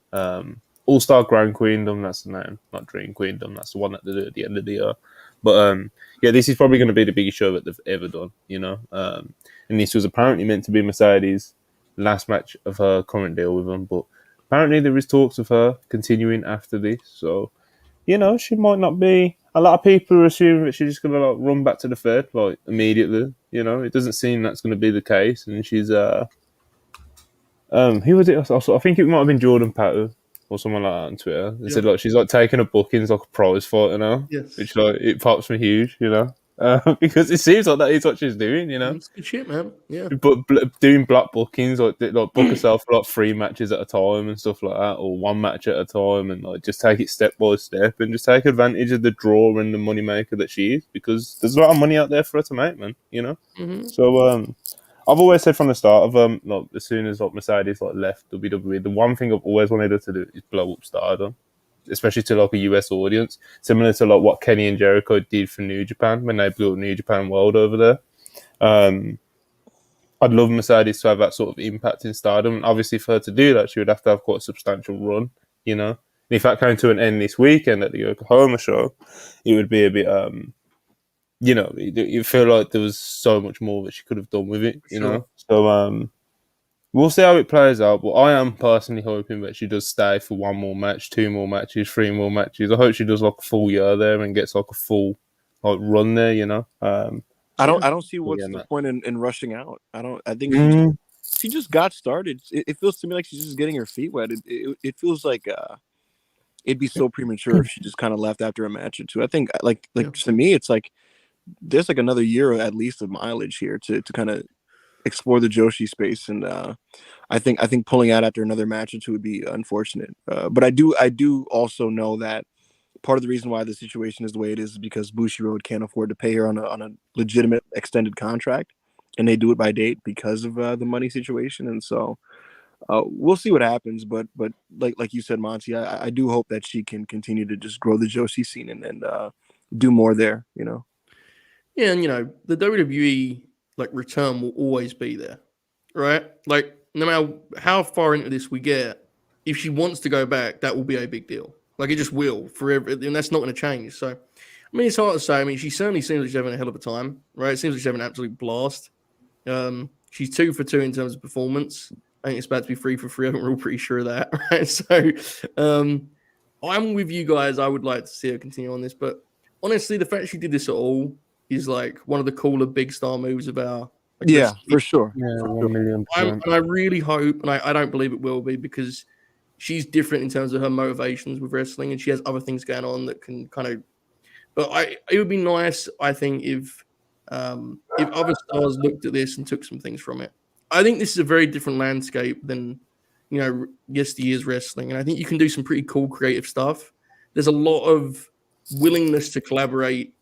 All-Star Grand Queendom, that's the name, not Dream Queendom. That's the one that they do at the end of the year. But this is probably going to be the biggest show that they've ever done. And this was apparently meant to be Mercedes' last match of her current deal with them, but apparently there is talks of her continuing after this. So, she might not be. A lot of people are assuming that she's just going to run back to the Fed immediately. It doesn't seem that's going to be the case. And she's who was it? I think it might have been Jordan Pato or someone like that on Twitter. They said she's taking her bookings like a prize fighter now. Yes. Which it pops me huge, because it seems like that is what she's doing, It's good shit, man. Yeah. But doing block bookings, book herself for 3 matches at a time and stuff like that, or 1 match at a time, and just take it step by step and just take advantage of the draw and the money maker that she is, because there's a lot of money out there for her to make, man. Mm-hmm. So I've always said from the start of as soon as Mercedes left WWE, the one thing I've always wanted her to do is blow up Stardom, especially to a US audience, similar to what Kenny and Jericho did for New Japan when they blew up New Japan World over there. I'd love Mercedes to have that sort of impact in Stardom. And obviously, for her to do that, she would have to have quite a substantial run, And if that came to an end this weekend at the Yokohama show, it would be a bit you know, you feel like there was so much more that she could have done with it, you know. So we'll see how it plays out. But I am personally hoping that she does stay for one more match, 2 more matches, 3 more matches. I hope she does like a full year there and gets like a full like run there, you know. I don't see what's the point in rushing out. I think she just got started. It feels to me like she's just getting her feet wet. It feels like it'd be so premature if she just kind of left after a match or two. I think like to me, it's like there's like another year at least of mileage here to kind of explore the Joshi space, and I think pulling out after another match or two would be unfortunate. But I do also know that part of the reason why the situation is the way it is because Bushiroad can't afford to pay her on a legitimate extended contract, and they do it by date because of the money situation, and so. We'll see what happens, but like you said, Monty, I do hope that she can continue to just grow the Joshi scene and do more there, you know. Yeah, and you know the WWE like return will always be there, right? Like no matter how far into this we get, if she wants to go back, that will be a big deal. Like it just will forever, and that's not going to change. So, I mean, it's hard to say. I mean, she certainly seems like she's having a hell of a time, right? It seems like she's having an absolute blast. She's 2 for 2 in terms of performance. I think it's about to be 3 for 3. I think we're all pretty sure of that, right? So I'm with you guys. I would like to see her continue on this, but honestly, the fact she did this at all is like one of the cooler big star moves of our. Like, for sure. Yeah, 1,000,000%. And I really hope, and I don't believe it will be because she's different in terms of her motivations with wrestling, and she has other things going on that can kind of. But it would be nice, I think, if other stars looked at this and took some things from it. I think this is a very different landscape than, you know, yesteryear's wrestling. And I think you can do some pretty cool creative stuff. There's a lot of willingness to collaborate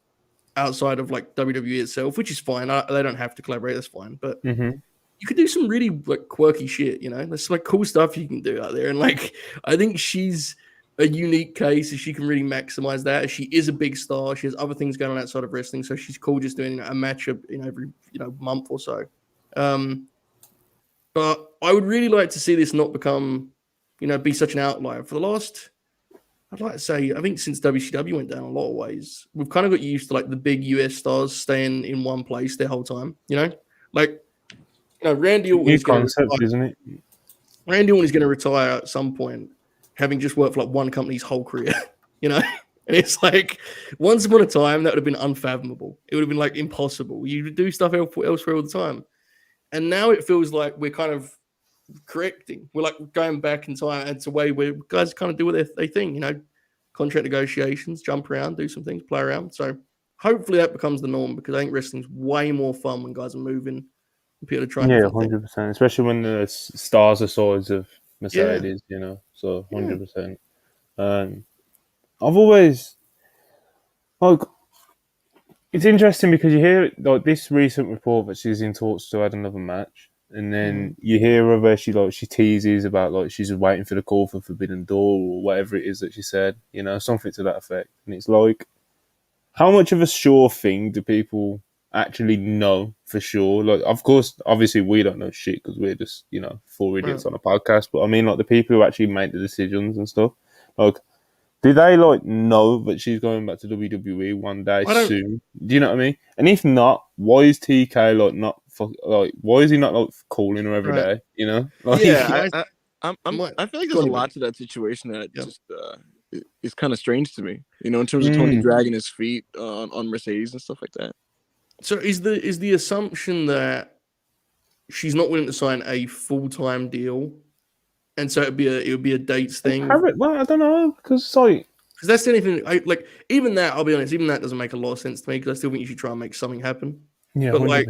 outside of like WWE itself, which is fine. They don't have to collaborate. That's fine. But you could do some really like quirky shit, you know, there's some like cool stuff you can do out there. And like, I think she's a unique case if she can really maximize that. She is a big star. She has other things going on outside of wrestling. So she's cool just doing a matchup, you know, every, you know, month or so. But I would really like to see this not become, you know, be such an outlier. For the last, I'd like to say, I think since WCW went down a lot of ways, we've kind of got used to like the big US stars staying in one place their whole time, you know? Like, you know, Randy Orton is going to retire, isn't it? Randy Orton is going to retire at some point, having just worked for like one company's whole career, you know? And it's like, once upon a time, that would have been unfathomable. It would have been like impossible. You would do stuff elsewhere all the time. And now it feels like we're kind of correcting. We're like going back in time. And it's a way where guys kind of do what they think, you know, contract negotiations, jump around, do some things, play around. So hopefully that becomes the norm because I think wrestling's way more fun when guys are moving and people are trying. Yeah, 100%. Especially when the stars are size of Mercedes, you know. So 100%. I've always like. It's interesting because you hear like this recent report that she's in talks to add another match, and then you hear her where she teases about like she's waiting for the call for Forbidden Door or whatever it is that she said, you know, something to that effect. And it's like, how much of a sure thing do people actually know for sure? Like, of course, obviously we don't know shit because we're just, you know, 4 idiots on a podcast. But I mean, like the people who actually make the decisions and stuff, like. Do they like know that she's going back to WWE one day soon? Do you know what I mean? And if not, why is TK like not why is he not like calling her every day? You know? Like, I feel like there's a lot to that situation that just is kind of strange to me. You know, in terms of Tony dragging his feet on Mercedes and stuff like that. So is the assumption that she's not willing to sign a full-time deal? And so it would be a dates thing. Well, I don't know because that's the only thing. Like even that, I'll be honest, even that doesn't make a lot of sense to me because I still think you should try and make something happen. Yeah, but 100%. Like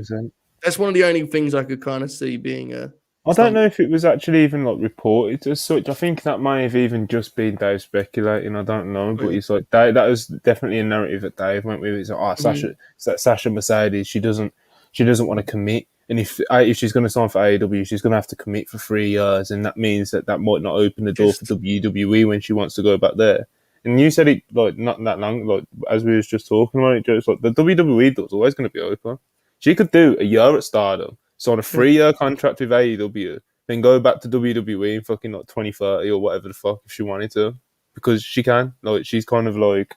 that's one of the only things I could kind of see being a. I don't know if it was actually even like reported as such. I think that might have even just been Dave speculating. I don't know, but it's like that was definitely a narrative that Dave went with. It's like, Sasha Mercedes, she doesn't want to commit. And if she's going to sign for AEW, she's going to have to commit for 3 years, and that means that might not open the door for WWE when she wants to go back there. And you said it like not that long, like as we was just talking about it, just like the WWE door's always going to be open. She could do a year at Stardom, sign a 3-year contract with AEW, then go back to WWE in fucking like 2030 or whatever the fuck if she wanted to, because she can. Like she's kind of like.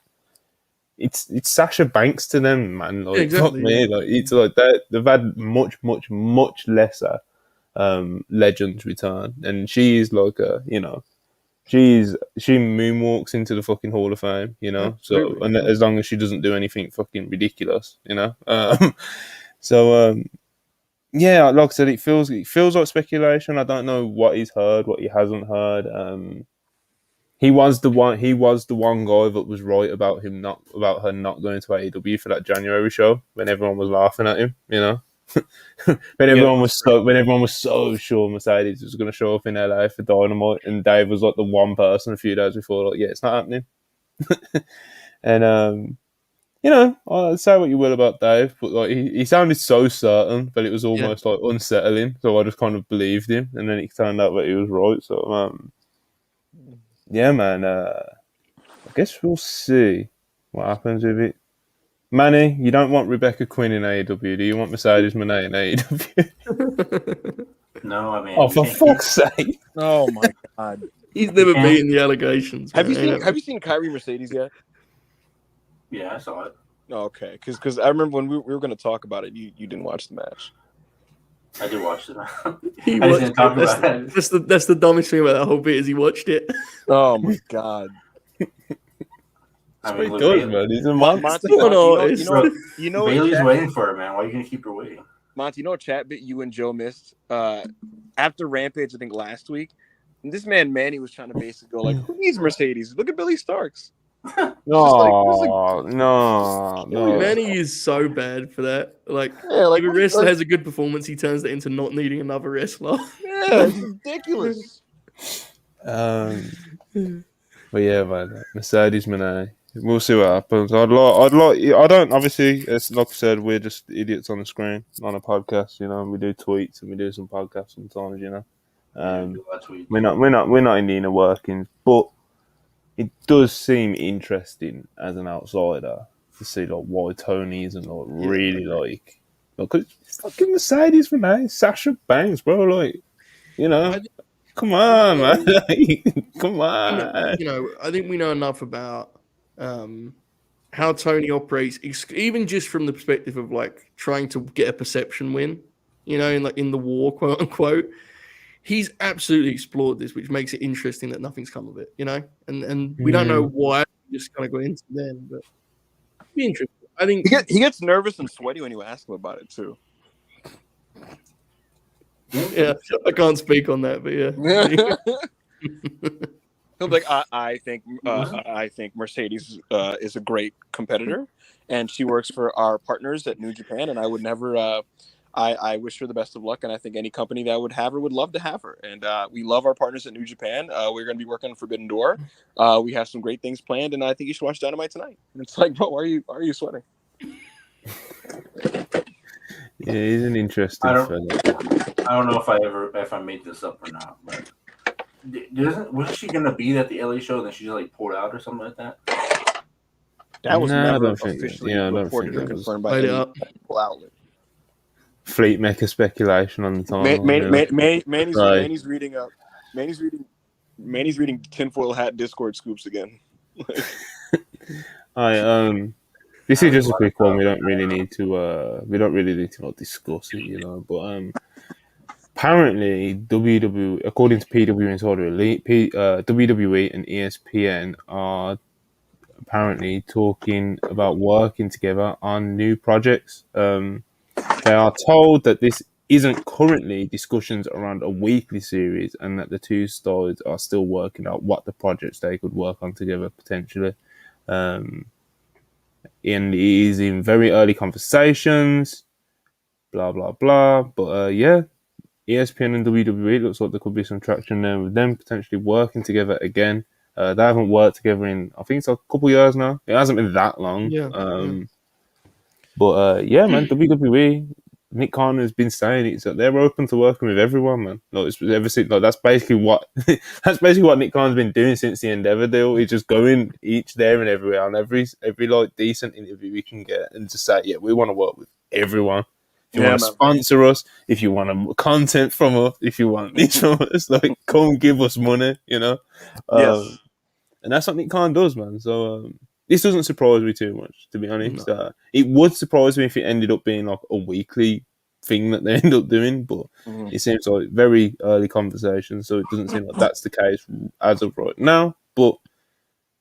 it's Sasha Banks to them, man. Like, exactly, fuck me, like it's like that. They've had much lesser legends return, and she's like she moonwalks into the fucking Hall of Fame, So, and as long as she doesn't do anything fucking ridiculous, So, yeah, like I said, it feels like speculation. I don't know what he's heard, what he hasn't heard. He was the one guy that was right about her not going to AEW for that January show when everyone was laughing at him, when everyone was so sure Mercedes was going to show up in LA for Dynamite, and Dave was like the one person a few days before, like, yeah, it's not happening. And I'll say what you will about Dave, but like he sounded so certain, but it was almost like unsettling. So I just kind of believed him, and then it turned out that he was right. So yeah, man. I guess we'll see what happens with it. Manny, you don't want Rebecca Quinn in AEW, do you? Want Mercedes Moné in AEW? No, I mean. Oh, for fuck's sake! Oh my god. He's never beaten the allegations. Have you seen Kyrie Mercedes yet? Yeah, I saw it. Oh, okay, because I remember when we were going to talk about it, you didn't watch the match. I did watch it. He I didn't talk about it. That's the dumbest thing about that whole bit is he watched it. Oh my god. I mean, He does, man. He's a monster. You know Bailey's waiting for it, man. Why are you gonna keep her waiting? Monty, you know what chat bit you and Joe missed? After Rampage, I think last week, this man Manny was trying to basically go like, who needs Mercedes? Look at Billy Starks. No. Manny is so bad for that. Like, if a wrestler has a good performance, he turns that into not needing another wrestler. Yeah, it's ridiculous. But yeah, man, Mercedes Moné. We'll see what happens. I don't, obviously, it's like I said, we're just idiots on the screen, on a podcast, we do tweets and we do some podcasts sometimes, We're not in the inner workings, but it does seem interesting as an outsider to see like why Tony isn't really because fucking Mercedes Moné, Sasha Banks, bro, come on, man. Come on. I think we know enough about how Tony operates, even just from the perspective of like trying to get a perception win, in the war, quote unquote. He's absolutely explored this, which makes it interesting that nothing's come of it, and we don't know why. We just kind of go into then, but it'd be interesting. I think he gets nervous and sweaty when you ask him about it too. Yeah, I can't speak on that, but yeah. He'll be like, I think Mercedes is a great competitor, and she works for our partners at New Japan, and I would never. I wish her the best of luck, and I think any company that would have her would love to have her. And we love our partners at New Japan. We're going to be working on Forbidden Door. We have some great things planned, and I think you should watch Dynamite tonight. And it's like, bro, why are you sweating? Yeah, he's an interesting fella. I don't know if I made this up or not, but wasn't she gonna be at the LA show and then she just like pulled out or something like that? That was never officially reported or confirmed by any outlet. Fleet Mecha speculation on the time. Manny's reading tinfoil hat Discord scoops again. This is just a quick one. We don't really need to discuss it, But apparently, WWE, according to PW Insider Elite, WWE and ESPN are apparently talking about working together on new projects. They are told that this isn't currently discussions around a weekly series, and that the two sides are still working out what the projects they could work on together potentially. And it is in very early conversations, blah blah blah. But ESPN and WWE looks like there could be some traction there with them potentially working together again. They haven't worked together in, I think it's a couple years now. It hasn't been that long. But man, WWE, Nick Khan has been saying it, so they're open to working with everyone, man. That's basically what Nick Khan's been doing since the Endeavor deal. He's just going each there and everywhere on every like decent interview we can get, and just say, yeah, we want to work with everyone. If you want to sponsor us, if you want content from us, if you want this from us, like, come give us money, Yes. And that's what Nick Khan does, man. So this doesn't surprise me too much, to be honest. It would surprise me if it ended up being like a weekly thing that they end up doing, but it seems like very early conversation, so it doesn't seem like that's the case as of right now. But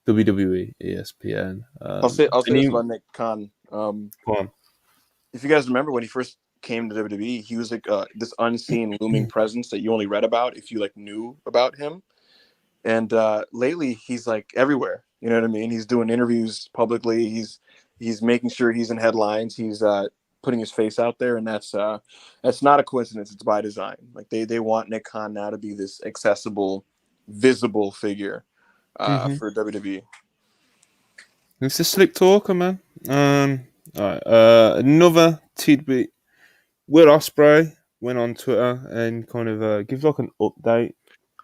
WWE, ESPN. I'll say this about Nick Khan. Come on. If you guys remember when he first came to WWE, he was like this unseen looming presence that you only read about if you like knew about him. And lately, he's like everywhere. You know what I mean? He's doing interviews publicly. He's making sure he's in headlines. He's putting his face out there, and that's not a coincidence. It's by design. Like they want Nick Khan now to be this accessible, visible figure for WWE. It's a slick talker, man. All right. Another tidbit. Will Ospreay went on Twitter and kind of gives like an update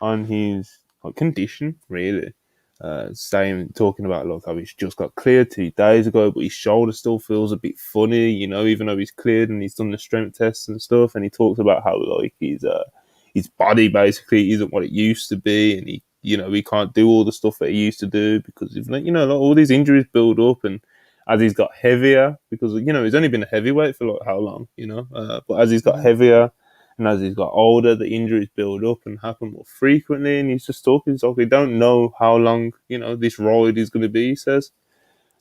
on his condition, really. Talking about like how he's just got cleared 2 days ago, but his shoulder still feels a bit funny, even though he's cleared and he's done the strength tests and stuff. And he talks about how like his body basically isn't what it used to be, and he can't do all the stuff that he used to do because like, all these injuries build up, and as he's got heavier, because he's only been a heavyweight for like how long, but as he's got heavier. And as he's got older, the injuries build up and happen more frequently. And he's just talking. He's like, we don't know how long, this ride is going to be, he says.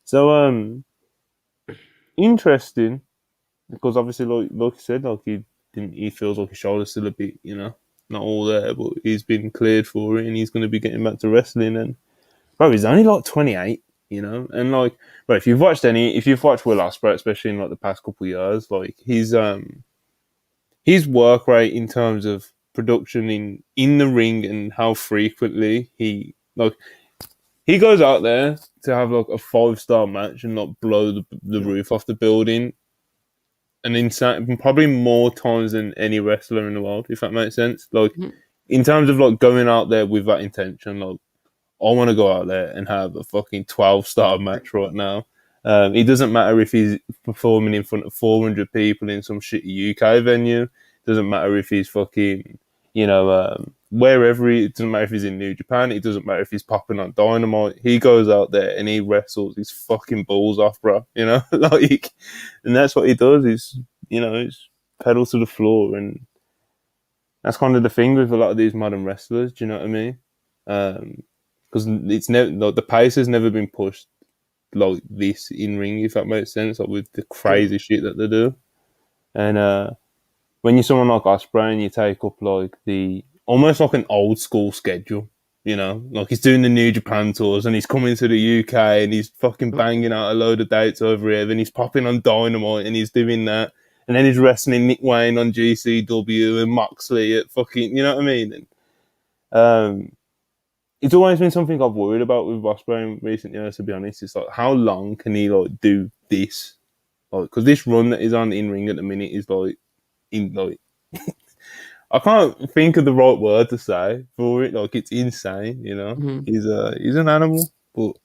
So, interesting. Because obviously, like you said, like he feels like his shoulder's still a bit, not all there. But he's been cleared for it and he's going to be getting back to wrestling. And, bro, he's only like 28, And like, bro, if you've watched Will Ospreay, especially in like the past couple of years, like his work rate in terms of production in the ring and how frequently he goes out there to have like a 5-star match and not blow the roof off the building, and insane, probably more times than any wrestler in the world, if that makes sense. Like in terms of like going out there with that intention, like I want to go out there and have a fucking 12-star match right now. It doesn't matter if he's performing in front of 400 people in some shitty UK venue. It doesn't matter if he's fucking, wherever it doesn't matter if he's in New Japan. It doesn't matter if he's popping on Dynamite. He goes out there and he wrestles his fucking balls off, bro. And that's what he does. He's pedal to the floor, and that's kind of the thing with a lot of these modern wrestlers. Do you know what I mean? Because it's never the pace has never been pushed like this in ring, if that makes sense, like with the crazy shit that they do. And when you're someone like Ospreay and you take up like the almost like an old school schedule, like he's doing the New Japan tours and he's coming to the UK and he's fucking banging out a load of dates over here, then he's popping on Dynamite and he's doing that, and then he's wrestling Nick Wayne on GCW and Moxley at fucking, you know what I mean? And it's always been something I've worried about with Ospreay in recent years, to be honest. It's like, how long can he like do this? Like, because this run that he's on in ring at the minute is like, I can't think of the right word to say for it. Like, it's insane, He's an animal, but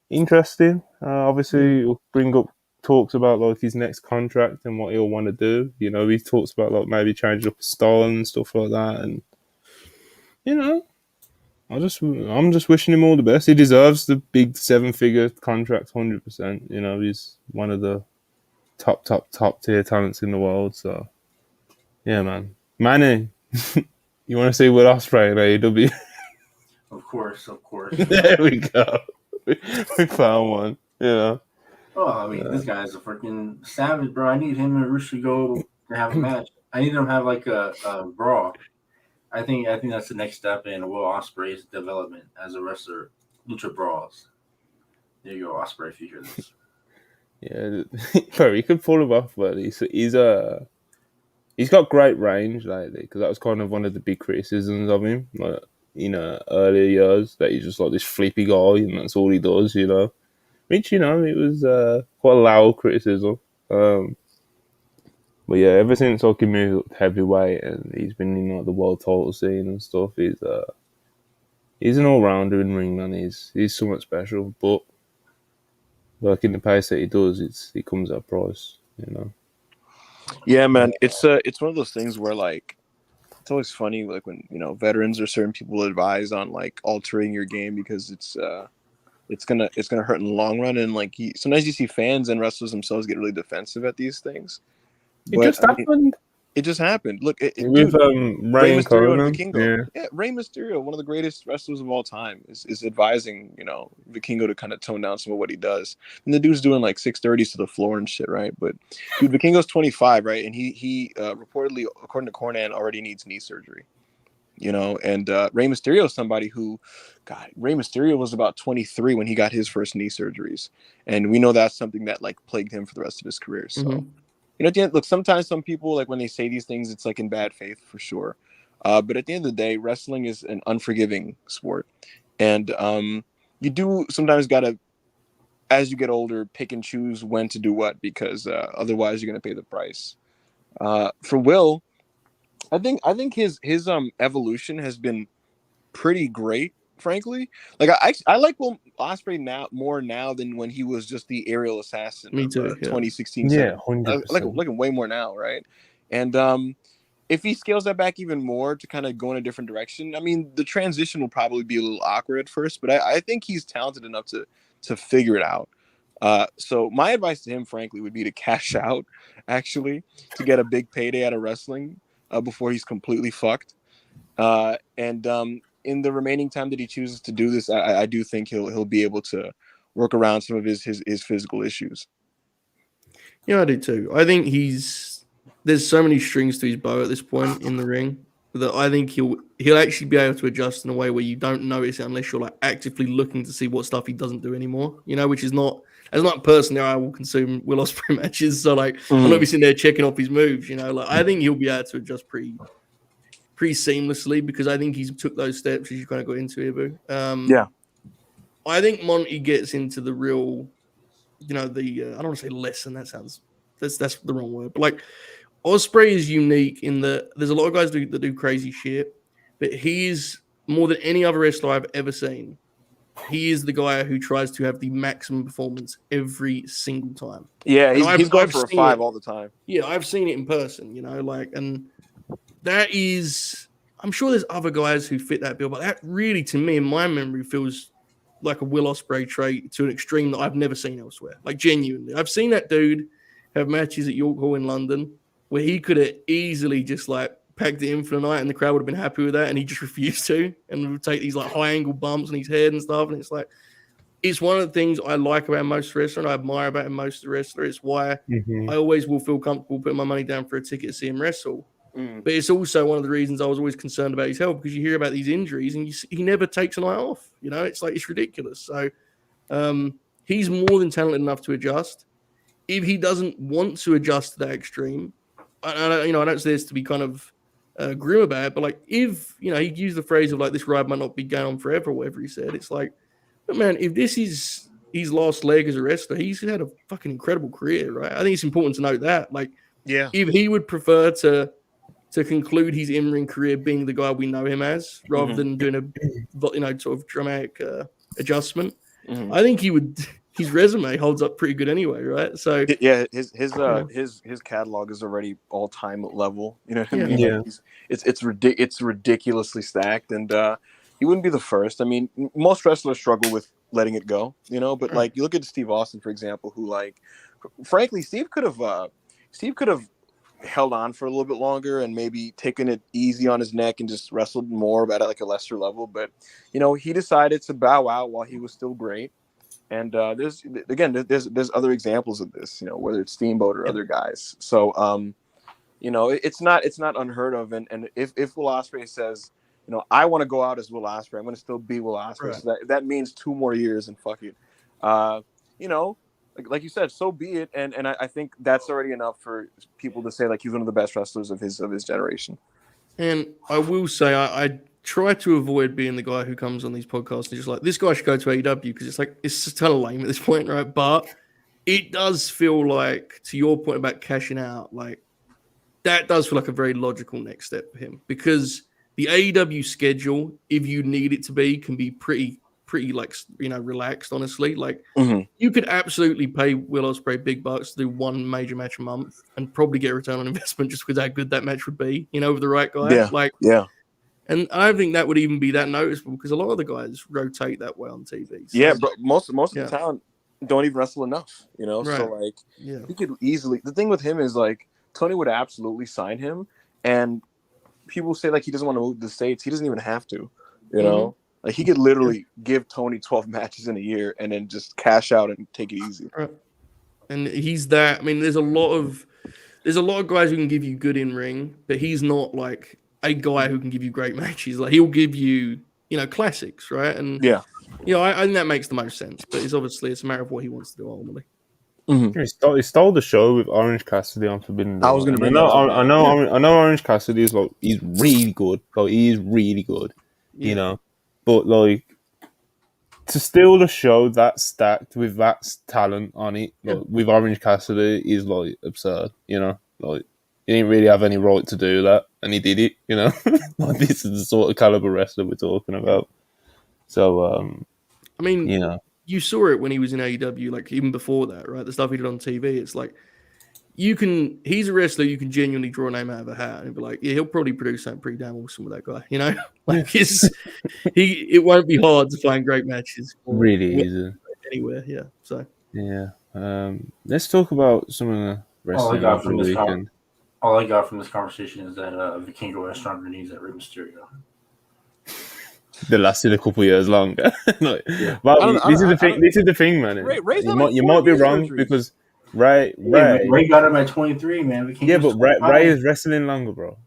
interesting. Obviously, he'll bring up talks about like his next contract and what he'll want to do. He talks about like maybe changing up his style and stuff like that, and I'm just wishing him all the best. He deserves the big 7-figure contract, 100%. He's one of the top tier talents in the world. So, yeah, man. Manny, you want to see Will Ospreay in AEW? Of course. There we go. We found one. Oh, I mean, this guy's a freaking savage, bro. I need him and Rush go to have a match. I need them to have like a brawl. I think that's the next step in Will Ospreay's development as a wrestler. Lucha Brawls. There you go, Ospreay, if you hear this. Yeah, bro, he could pull him off, but he's got great range lately, because that was kind of one of the big criticisms of him, like earlier years, that he's just like this flippy guy and that's all he does, Which it was quite a loud criticism. But yeah, ever since he moved up heavyweight and he's been in like the world title scene and stuff, he's an all rounder in ring, man. He's somewhat special, but like in the pace that he does, it comes at a price, Yeah, man. It's one of those things where like it's always funny, like when veterans or certain people advise on like altering your game because it's it's gonna hurt in the long run. And like sometimes you see fans and wrestlers themselves get really defensive at these things. It But just happened it just happened. Look, with dude, Rey Ray and Mysterio and Conan. Vikingo. Yeah. Yeah, Rey Mysterio, one of the greatest wrestlers of all time, is advising, Vikingo to kind of tone down some of what he does. And the dude's doing like 630s to the floor and shit, right? But dude, Vikingo's 25, right? And he reportedly, according to Cornan, already needs knee surgery. And Rey Mysterio is somebody who, God, Rey Mysterio was about 23 when he got his first knee surgeries. And we know that's something that like plagued him for the rest of his career. So, at the end, look, sometimes some people, like when they say these things, it's like in bad faith for sure. But at the end of the day, wrestling is an unforgiving sport. And you do sometimes got to, as you get older, pick and choose when to do what, because otherwise you're going to pay the price. For Will, I think his evolution has been pretty great, frankly. Like I like Will Ospreay now than when he was just the aerial assassin. Me too. Of, 2016. Yeah, 17. 100%. I like him way more now, right? And if he scales that back even more to kind of go in a different direction, I mean, the transition will probably be a little awkward at first, but I think he's talented enough to figure it out. So my advice to him, frankly, would be to cash out, actually, to get a big payday out of wrestling before he's completely fucked. And in the remaining time that he chooses to do this, I do think he'll be able to work around some of his physical issues. Yeah, I do too. I think there's so many strings to his bow at this point in the ring that I think he'll actually be able to adjust in a way where you don't notice it unless you're like actively looking to see what stuff he doesn't do anymore. Which is not as not personally I will consume Will Ospreay matches. So like I'm not be sitting there checking off his moves. Like I think he'll be able to adjust pretty seamlessly because I think he's took those steps as you kind of got into here, Boo. Yeah. I think Monty gets into the real, I don't want to say lesson. That's the wrong word. But like Ospreay is unique in that there's a lot of guys that do crazy shit, but he is more than any other wrestler I've ever seen. He is the guy who tries to have the maximum performance every single time. Yeah, he's going for a 5 all the time. Yeah, I've seen it in person, and that is, I'm sure there's other guys who fit that bill, but that really, to me, in my memory, feels like a Will Ospreay trait to an extreme that I've never seen elsewhere. Like, genuinely. I've seen that dude have matches at York Hall in London where he could have easily just, like, packed it in for the night and the crowd would have been happy with that, and he just refused to and would take these, like, high-angle bumps on his head and stuff, and it's like, it's one of the things I like about most wrestlers and I admire about most of the wrestlers. It's why I always will feel comfortable putting my money down for a ticket to see him wrestle. But it's also one of the reasons I was always concerned about his health, because you hear about these injuries and he never takes a night off. It's like, it's ridiculous. So he's more than talented enough to adjust. If he doesn't want to adjust to that extreme, I don't say this to be kind of grim about it, but like if, he used the phrase of like, this ride might not be going on forever or whatever he said, it's like, but man, if this is his last leg as a wrestler, he's had a fucking incredible career, right? I think it's important to note that. Like, yeah, if he would prefer to conclude his in-ring career being the guy we know him as, rather than doing a sort of dramatic adjustment, I think his resume holds up pretty good anyway, right? So yeah, his catalog is already all-time level. You know what I mean? Yeah. Like it's ridiculously stacked, and he wouldn't be the first. I mean, most wrestlers struggle with letting it go, but like you look at Steve Austin, for example, who, like, frankly, Steve could have held on for a little bit longer and maybe taken it easy on his neck and just wrestled more at like a lesser level. But he decided to bow out while he was still great. And there's other examples of this, whether it's Steamboat or other guys. So it's not unheard of. And if Will Ospreay says, I want to go out as Will Ospreay, I'm going to still be Will Ospreay. Right. So that means 2 more years, and fuck it. Like you said, so be it. And I think that's already enough for people to say like he's one of the best wrestlers of his generation. And I will say I try to avoid being the guy who comes on these podcasts and just like, this guy should go to AEW, because it's like, it's just kind of lame at this point, right? But it does feel like, to your point about cashing out, like that does feel like a very logical next step for him, because the AEW schedule, if you need it to be, can be pretty like, relaxed, honestly. Like you could absolutely pay Will Ospreay big bucks to do 1 major match a month and probably get a return on investment just because how good that match would be, with the right guy. And I don't think that would even be that noticeable because a lot of the guys rotate that way on TV. So, Yeah, but most of Yeah. the talent don't even wrestle enough, you know. So Right. like, yeah, he could easily. The thing with him is like Tony would absolutely sign him, and people say like he doesn't want to move to the States. He doesn't even have to, you know. Like he could literally give Tony 12 matches in a year and then just cash out and take it easy. right. And he's that. I mean, there's a lot of guys who can give you good in ring, but he's not like a guy who can give you great matches. Like he'll give you, classics, right? And Yeah. I think that makes the most sense. But it's a matter of what he wants to do ultimately. He stole the show with Orange Cassidy on Forbidden Door. I was gonna bring I know, that up. I know Orange Cassidy is like he's really good. Like he's really good, Yeah. you know. But like to steal the show that stacked with that talent on it, like with Orange Cassidy, is like absurd. You know, like he didn't really have any right to do that, and he did it. You know, like this is the sort of caliber wrestler we're talking about. So, I mean, you know. you saw it when he was in AEW, like even before that, right? The stuff he did on TV, it's like he's a wrestler you can genuinely draw a name out of a hat and be like, yeah, he'll probably produce something pretty damn awesome with that guy, you know? Like it won't be hard to find great matches Really easy. anywhere, yeah. So yeah. Let's talk about some of the wrestling over the weekend. All I got from this conversation is that Vikingo has stronger knees than Rey Mysterio. They lasted a couple years longer. This is the thing, man. You might be wrong because Ray got him at 23, man. Yeah, but Ray is wrestling longer, bro.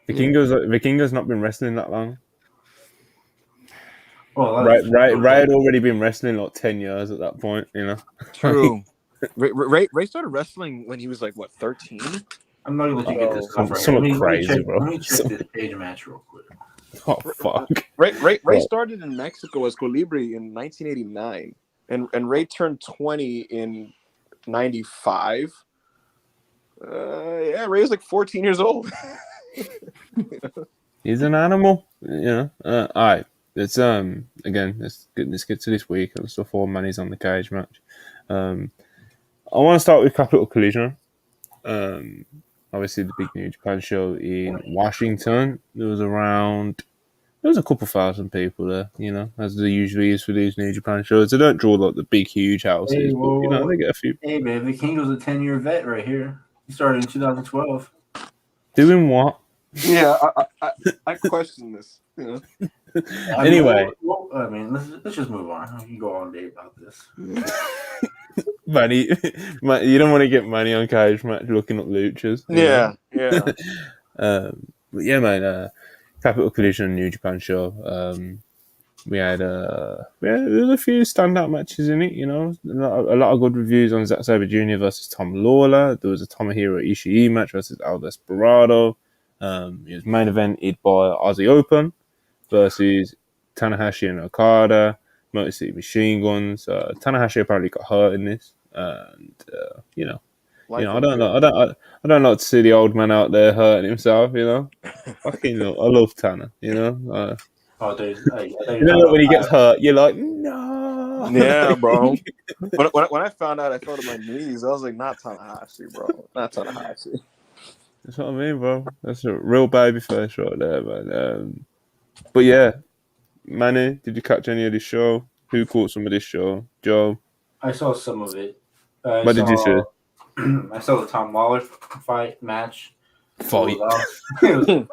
Vikingo's not been wrestling that long. Well, Ray had already been wrestling like 10 years at that point, you know. True. Ray started wrestling when he was like what, 13? I'm not gonna let you get this stuff right. Something crazy, bro. Let me check this page match real quick. Oh fuck! Ray started in Mexico as Colibri in 1989, and Ray turned 20 in 95. Yeah, Ray was like 14 years old. He's an animal, you know. All right, let's again let's get to this week. Let's before Manny's on the cage match. I want to start with Capital Collision. Obviously the big New Japan show in Washington. There was a couple thousand people there, you know, as there usually is for these New Japan shows. They don't draw like the big, huge houses, but you know, they get a few. Hey, man, Vikingo's a 10-year vet right here. He started in 2012. Doing what? Yeah, I question this. You know. Anyway, let's just move on. You can go all day about this. Manny, you don't want to get Manny on cage match looking up luchas. Yeah. But yeah, man. Capital Collision New Japan show. We had there was a few standout matches in it. You know, a lot of good reviews on Zack Sabre Jr. versus Tom Lawler. There was a Tomohiro Ishii match versus Al Desperado. It was main evented by Aussie Open versus Tanahashi and Okada. Motor City Machine Guns. Tanahashi apparently got hurt in this, and I don't like to see the old man out there hurting himself. You know, fucking, I love Tanner. You know, when he gets hurt, you're like, no. Yeah, bro. when I found out, I fell to my knees. I was like, not Tanahashi, bro. Not Tanahashi. That's what I mean, bro. That's a real baby face right there, man. But yeah. Manny, did you catch any of this show? Who caught some of this show? Joe? I saw some of it. What did you see? I saw the Tom Lawler fight match. Fight. It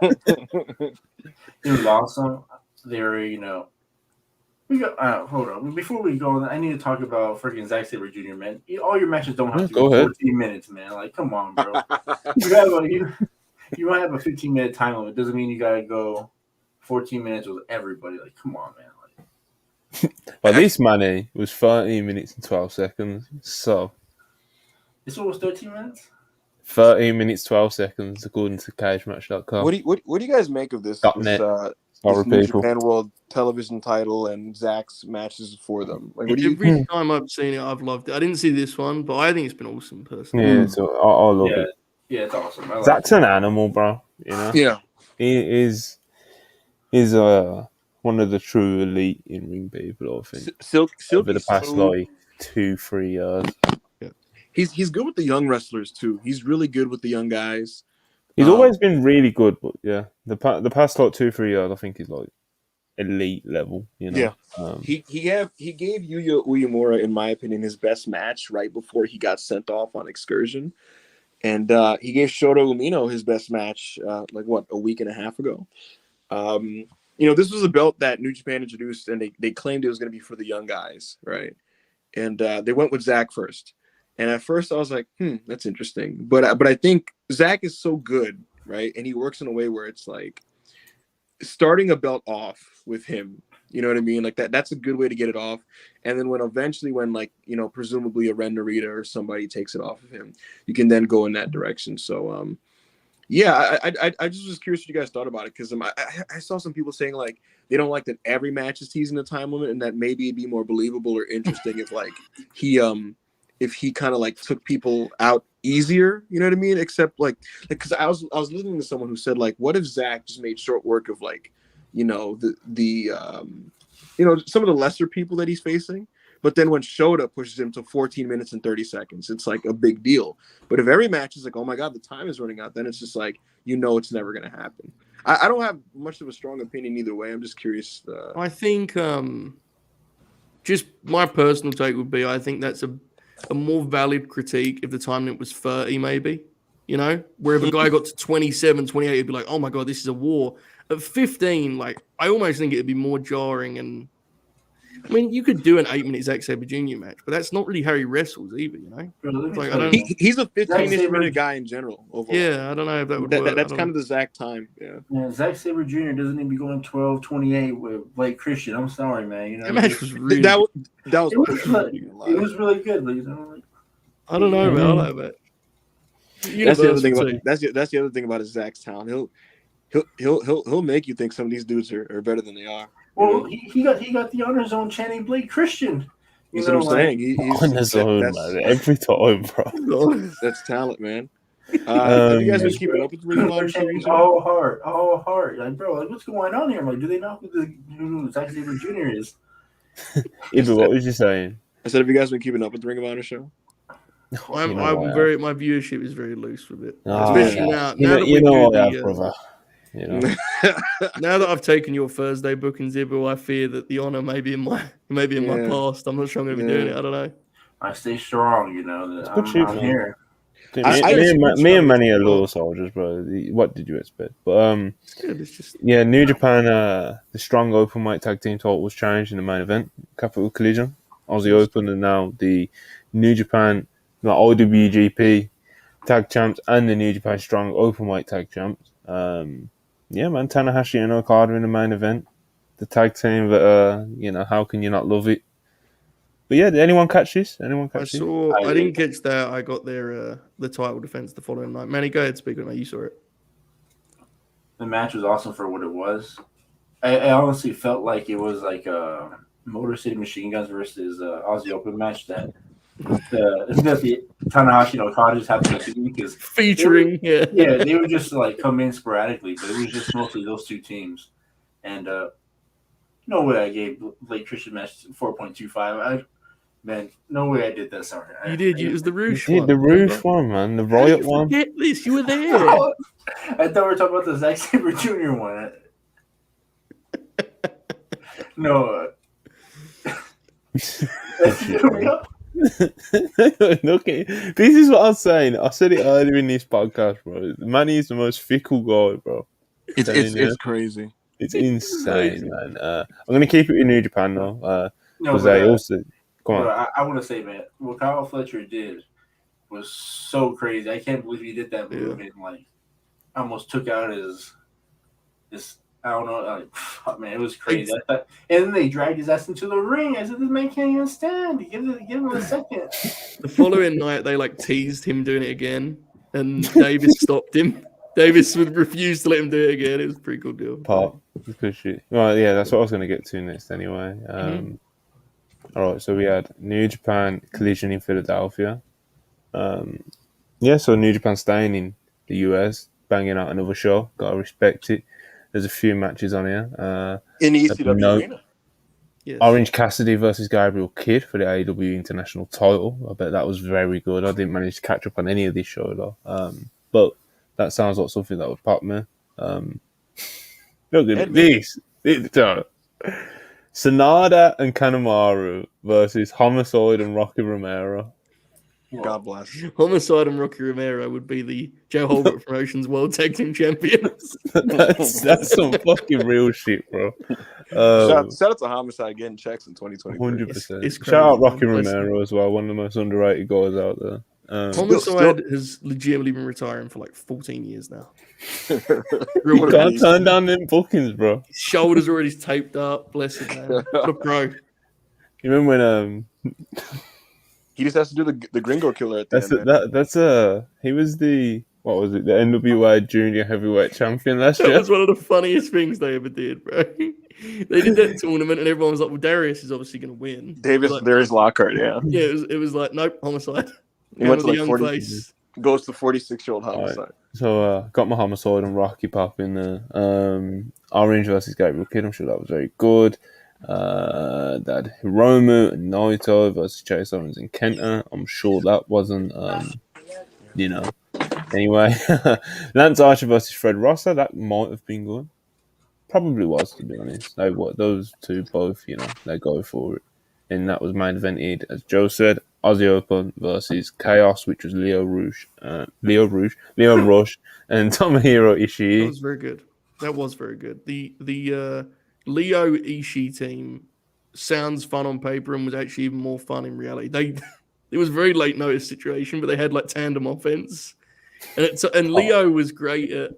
was awesome. They were, we got. Hold on. Before we go, I need to talk about freaking Zack Sabre Jr. Man, all your matches don't have to go 14 minutes, man. Like, come on, bro. You might have a 15-minute time limit. Doesn't mean you gotta go 14 minutes with everybody. Like, come on, man. Well, this Manny was 13 minutes and 12 seconds. So this one was 13 minutes? 13 minutes, 12 seconds, according to CageMatch.com. What do you guys make of this New Japan World Television title and Zach's matches for them? Like, every time I've seen it, I've loved it. I didn't see this one, but I think it's been awesome, personally. Yeah, so I love it. Yeah, it's awesome. Zach's an animal, bro. You know? Yeah. He is one of the true elite in-ring people, I think. Over the past, 2-3 years. Yeah. He's good with the young wrestlers, too. He's really good with the young guys. He's always been really good, but yeah, the past like 2-3 years, I think he's like elite level. Yeah. He gave Yuya Uemura, in my opinion, his best match right before he got sent off on excursion. And he gave Shota Umino his best match, a week and a half ago. This was a belt that New Japan introduced, and they claimed it was going to be for the young guys, right? And they went with Zach first. And at first I was like, that's interesting. But I think Zach is so good, right? And he works in a way where it's like starting a belt off with him, you know what I mean? Like that's a good way to get it off. And then when presumably a Ren Narita or somebody takes it off of him, you can then go in that direction. So, I just was curious what you guys thought about it, because I saw some people saying like they don't like that every match is teasing the time limit, and that maybe it'd be more believable or interesting if like he kind of like took people out easier, you know what I mean? Except like because I was listening to someone who said like, what if Zach just made short work of like, some of the lesser people that he's facing, but then when Shota pushes him to 14 minutes and 30 seconds, it's like a big deal. But if every match is like, oh my God, the time is running out, then it's just like, it's never going to happen. I don't have much of a strong opinion either way. I'm just curious. I think just my personal take would be, I think that's a more valid critique if the time limit was 30, maybe, where if a guy got to 27, 28, it'd be like, oh my God, this is a war. At 15, like, I almost think it'd be more jarring. And I mean, you could do an 8-minute Zack Sabre Jr. match, but that's not really how he wrestles either, He's a 15-ish minute guy in general. Overall. Yeah, I don't know if that would work. That's kind of the Zack time. Yeah, Zack Sabre Jr. doesn't even be going 12-28 with Blake Christian. I'm sorry, man. That match was really it was really good. I don't know, man. I like that. That's the other thing about Zack's talent. He'll make you think some of these dudes are better than they are. Well, he got the honor zone chanting Blake Christian. That's what I'm saying. He's on the zone, man. Every time, bro. That's talent, man. Have you guys been keeping up with the Ring of Honor series? All heart. Like, bro, like, what's going on here? I'm like, do they know who Zack Sabre Jr. is? Either, what was you saying? I said, have you guys been keeping up with the Ring of Honor show? My viewership is very loose with it. Especially now brother. Now that I've taken your Thursday booking, Zibble, I fear that the honor may be in my past. I'm not sure I'm going to be doing it. I don't know. I stay strong, I'm here. Me and Manny are loyal soldiers, bro. What did you expect? But New Japan, the strong open weight tag team title was changed in the main event, Capital Collision, Aussie Open, and now the New Japan, the IWGP tag champs and the New Japan strong open weight tag champs. Man, Tanahashi and Okada in the main event. The tag team that, how can you not love it? But yeah, did anyone catch this? I didn't catch that. I got their the title defense the following night. Manny, go ahead, speak on it. You saw it. The match was awesome for what it was. I honestly felt like it was like a Motor City Machine Guns versus Aussie Open match that the Tanahashi and Okada just happened to be, because featuring, they would just like come in sporadically, but it was just mostly those two teams. And no way I gave Blake Christian match 4.25. Man, no way I did that. Sorry, you did. It was the Roosh one. The Roosh one, man. The Riot one. Forget this. You were there. I thought we were talking about the Zack Sabre Jr. one. No. Okay, this is what I'm saying. I said it earlier in this podcast, bro. Manny is the most fickle guy, bro. It's crazy. It's insane, man. I'm gonna keep it in New Japan though. I want to say, man, what Kyle Fletcher did was so crazy. I can't believe he did that move and like almost took out his. I don't know, man, it was crazy. And then they dragged his ass into the ring. I said, "This man can't even stand. Give him a second." The following night, they like teased him doing it again, and Davis stopped him. Davis would refuse to let him do it again. It was a pretty cool deal. Good shit. Well, yeah, that's what I was going to get to next anyway. All right, so we had New Japan Collision in Philadelphia. So New Japan staying in the US, banging out another show. Gotta respect it. There's a few matches on here. In the ECW arena. Yes. Orange Cassidy versus Gabriel Kidd for the AEW International title. I bet that was very good. I didn't manage to catch up on any of this show though. But That sounds like something that would pop me. Look at Ed- this. Sonada and Kanemaru versus Homicide and Rocky Romero. God bless. Homicide and Rocky Romero would be the Joe Holbrook Promotions World Tag Team Champions. that's some fucking real shit, bro. Shout out to Homicide getting checks in 2023. 100%. It's crazy, Shout out man. Rocky Listen. Romero as well, one of the most underrated guys out there. Homicide has legitimately been retiring for like 14 years now. You What a can't beast. turn down them bookings, bro. His shoulders already taped up. Bless him, man. What a pro. You remember when He just has to do the Gringo Killer at the that's end, man. he was the what was it, the NWA Junior Heavyweight Champion last That year. was one of the funniest things they ever did, bro. They did that tournament and everyone was like, well, Darius is obviously going to win. Darius Lockhart, yeah. Yeah, it was like, nope, Homicide. He went to the like young 40 face. Goes to 46-year-old Homicide. Right. So got my Homicide and Rocky pop in there. Orange versus Gabriel Kidd, I'm sure that was very good. That Hiromu and Naito versus Chase Owens and Kenta. I'm sure that wasn't Anyway, Lance Archer versus Fred Rosser, that might have been good. Probably was, to be honest. Those two both, they go for it. And that was main evented, as Joe said, Aussie Open versus Chaos, which was Leo Rush, and Tomohiro Ishii. That was very good. The Leo Ishii team sounds fun on paper and was actually even more fun in reality. It was a very late notice situation, but they had like tandem offense. And Leo was great at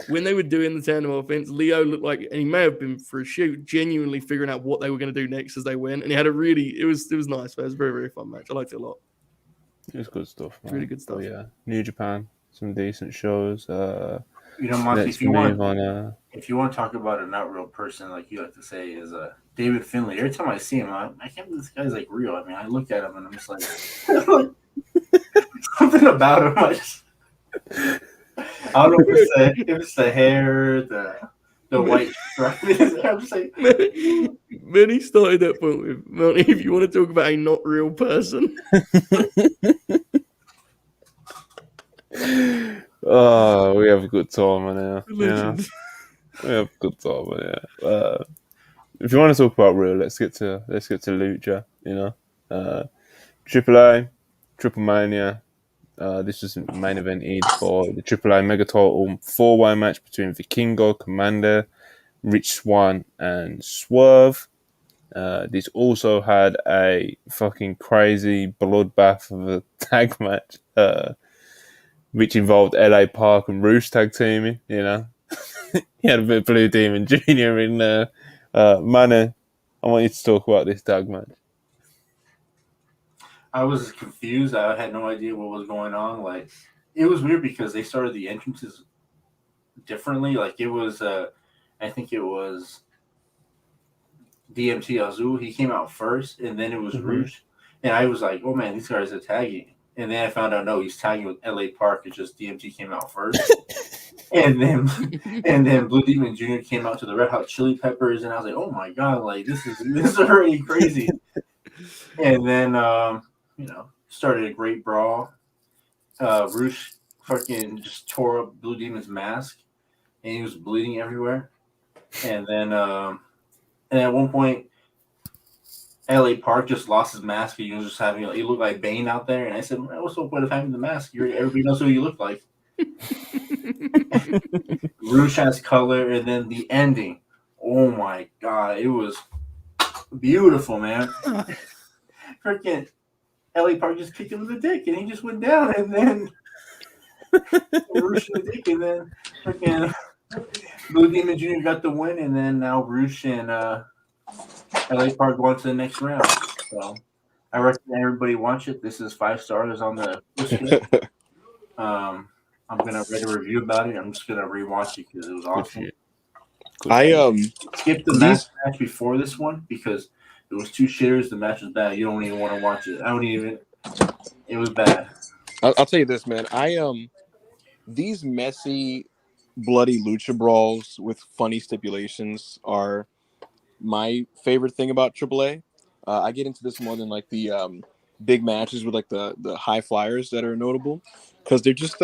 when they were doing the tandem offense. Leo looked like, and he may have been for a shoot, genuinely figuring out what they were going to do next as they went. And he had it was nice. It was a very, very fun match. I liked it a lot. It was good stuff. It's really good stuff. Oh, yeah, New Japan, some decent shows. Monty, if you want to talk about a not real person, like you like to say, is David Finlay. Every time I see him, I can't believe this guy's like real. I mean, I look at him and I'm just like, something about him. I don't know if it's the hair, the white stripe. I'm just like, Many started that point with Mone. If you want to talk about a not real person, oh, we have a good time on here. legend. We have a good time on here. If you want to talk about real, let's get to Lucha. AAA, Triple Mania. This was main evented for the AAA Mega Title 4-way match between Vikingo, Commander, Rich Swann, and Swerve. This also had a fucking crazy bloodbath of a tag match, which involved LA Park and Roosh tag teaming. He had a bit of Blue Demon Jr. in there. Mane, I want you to talk about this tag match. I was confused. I had no idea what was going on. Like, it was weird because they started the entrances differently. Like, it was, I think it was DMT Azul. He came out first, and then it was Roosh. And I was like, oh man, these guys are tagging. And then I found out, no, he's tagging with LA Park. It's just DMT came out first. and then Blue Demon Jr. came out to the Red Hot Chili Peppers, and I was like, oh my god, like this is already crazy. And then started a great brawl. Roosh fucking just tore up Blue Demon's mask, and he was bleeding everywhere. And then at one point, LA Park just lost his mask. He was just having, he looked like Bane out there. And I said, what's the point of having the mask? Everybody knows who you look like. Roosh has color, and then the ending. Oh my god, it was beautiful, man. Freaking LA Park just kicked him in the dick, and he just went down, and then Roosh in the dick, and then freaking Blue Demon Jr. got the win, and then now Roosh and LA Park going to the next round. So I recommend everybody watch it. This is 5 stars on the list. I'm gonna write a review about it. I'm just gonna rewatch it because it was awesome. I skipped the match before this one because it was 2 shitters. The match was bad. You don't even want to watch it. It was bad. I'll tell you this, man. These messy, bloody lucha brawls with funny stipulations are my favorite thing about AAA. I get into this more than like the big matches with like the high flyers that are notable because they're just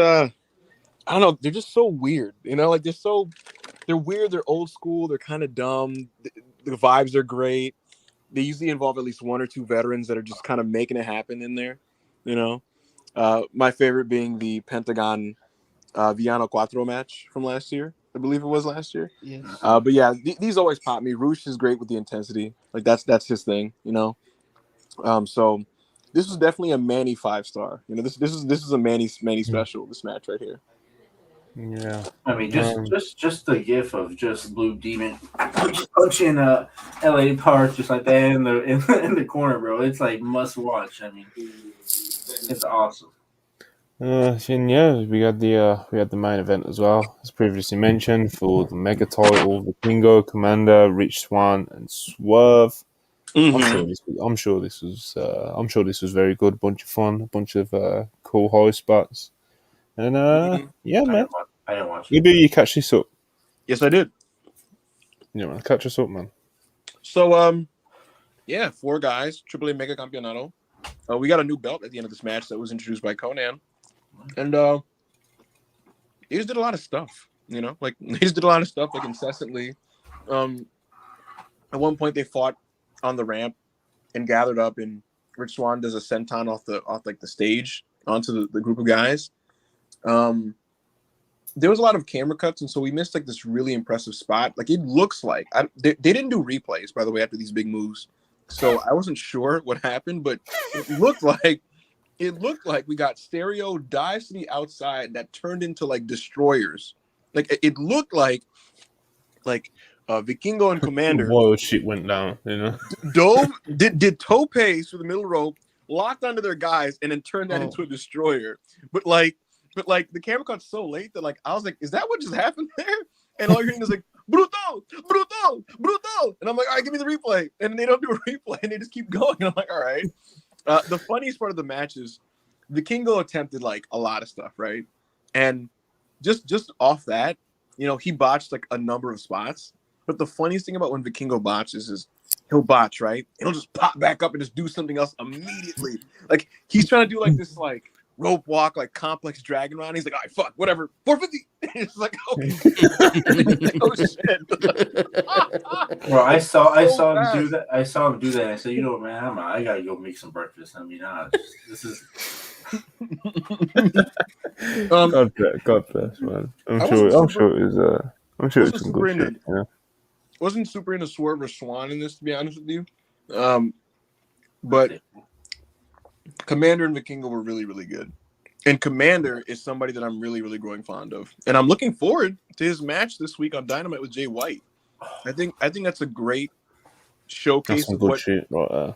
I don't know. They're just so weird, you know. Like they're weird. They're old school. They're kind of dumb. The vibes are great. They usually involve at least one or two veterans that are just kind of making it happen in there, you know. My favorite being the Pentagon Villano Cuatro match from last year. I believe it was last year. Yes. But yeah, these always pop me. Roosh is great with the intensity. Like that's his thing, you know. So this was definitely a Manny 5-star. You know, this is a Manny special. This match right here. Yeah. I mean, just the gif of just Blue Demon punching LA Park just like that in the corner, bro. It's like must watch. I mean, it's awesome. And yeah, we had the main event as well, as previously mentioned, for the mega title: Vikingo, Commander, Rich Swann, and Swerve. I'm sure this was very good. Bunch of fun, a bunch of cool high spots, and yeah, man. I didn't watch it. Maybe you catch this up. Yes, I did. Yeah, man, catch us up, man. So yeah, 4 guys, AAA Mega Campeonato. We got a new belt at the end of this match that was introduced by Conan, and they just did a lot of stuff. You know, like they just did a lot of stuff like incessantly. At one point, they fought on the ramp and gathered up, and Rich Swann does a senton off like the stage onto the group of guys. There was a lot of camera cuts, and so we missed like this really impressive spot. Like it looks like they didn't do replays, by the way, after these big moves, so I wasn't sure what happened, but it looked like we got stereo dives to the outside that turned into like destroyers. Like it looked like Vikingo and Commander. Wild shit went down, you know. did topes for the middle rope, locked onto their guys, and then turned that into a destroyer. But the camera cut's so late that like I was like, is that what just happened there? And all you're hearing is like brutal, brutal, brutal, and I'm like, all right, give me the replay. And they don't do a replay, and they just keep going. And I'm like, all right. The funniest part of the match is Vikingo attempted like a lot of stuff, right? And just off that, you know, he botched like a number of spots. But the funniest thing about when Vikingo botches is he'll botch, right? And he'll just pop back up and just do something else immediately. Like he's trying to do like this like rope walk, like complex dragon run. He's like, all right, fuck, whatever, 450. It's like, okay. Oh shit. Well, I saw him do that. I saw him do that. And I said, you know what, man, I gotta go make some breakfast. I mean, this is. God bless, man. I'm sure it's some good shit. Yeah. Wasn't super into Swerve or Swan in this, to be honest with you. But Commander and Vikingo were really, really good. And Commander is somebody that I'm really, really growing fond of. And I'm looking forward to his match this week on Dynamite with Jay White. I think that's a great showcase of what shit,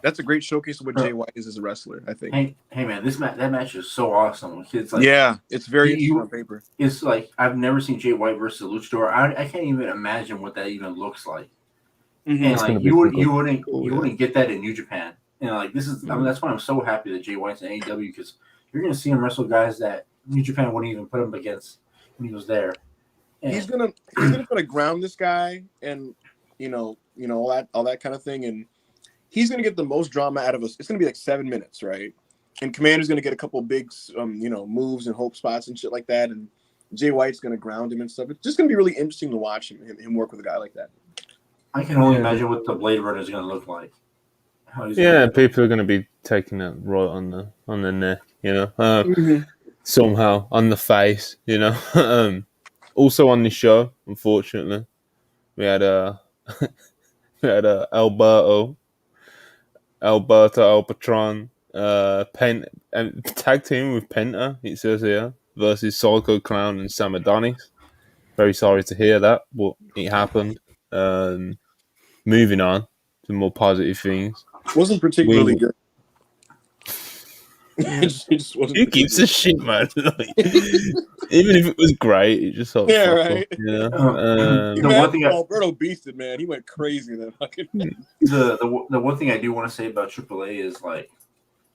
that's a great showcase of what Jay White is as a wrestler, I think. Hey man, that match is so awesome. It's like, yeah, it's very interesting on paper. It's like I've never seen Jay White versus a luchador. I can't even imagine what that even looks like. Mm-hmm. And like you wouldn't get that in New Japan. And like this is, I mean, that's why I'm so happy that Jay White's in AEW, because you're gonna see him wrestle guys that New Japan wouldn't even put him against when he was there. And he's gonna try to ground this guy, and you know all that kind of thing, and he's gonna get the most drama out of us. It's gonna be like 7 minutes, right? And Commander's gonna get a couple big moves and hope spots and shit like that, and Jay White's gonna ground him and stuff. It's just gonna be really interesting to watch him work with a guy like that. I can only imagine what the Blade Runner is gonna look like. People are gonna be taking it right on the neck, you know, somehow on the face, you know. Also on this show, unfortunately, we had Alberto El Patron, tag team with Penta, it says here, versus Psycho Clown and Sam Adonis. Very sorry to hear that, but it happened. Moving on to more positive things. Wasn't particularly good. It just wasn't. Who gives a shit, man? Even if it was great, it just right. Yeah. The one thing Alberto beasted, man, he went crazy. Then fucking. The one thing I do want to say about AAA is like,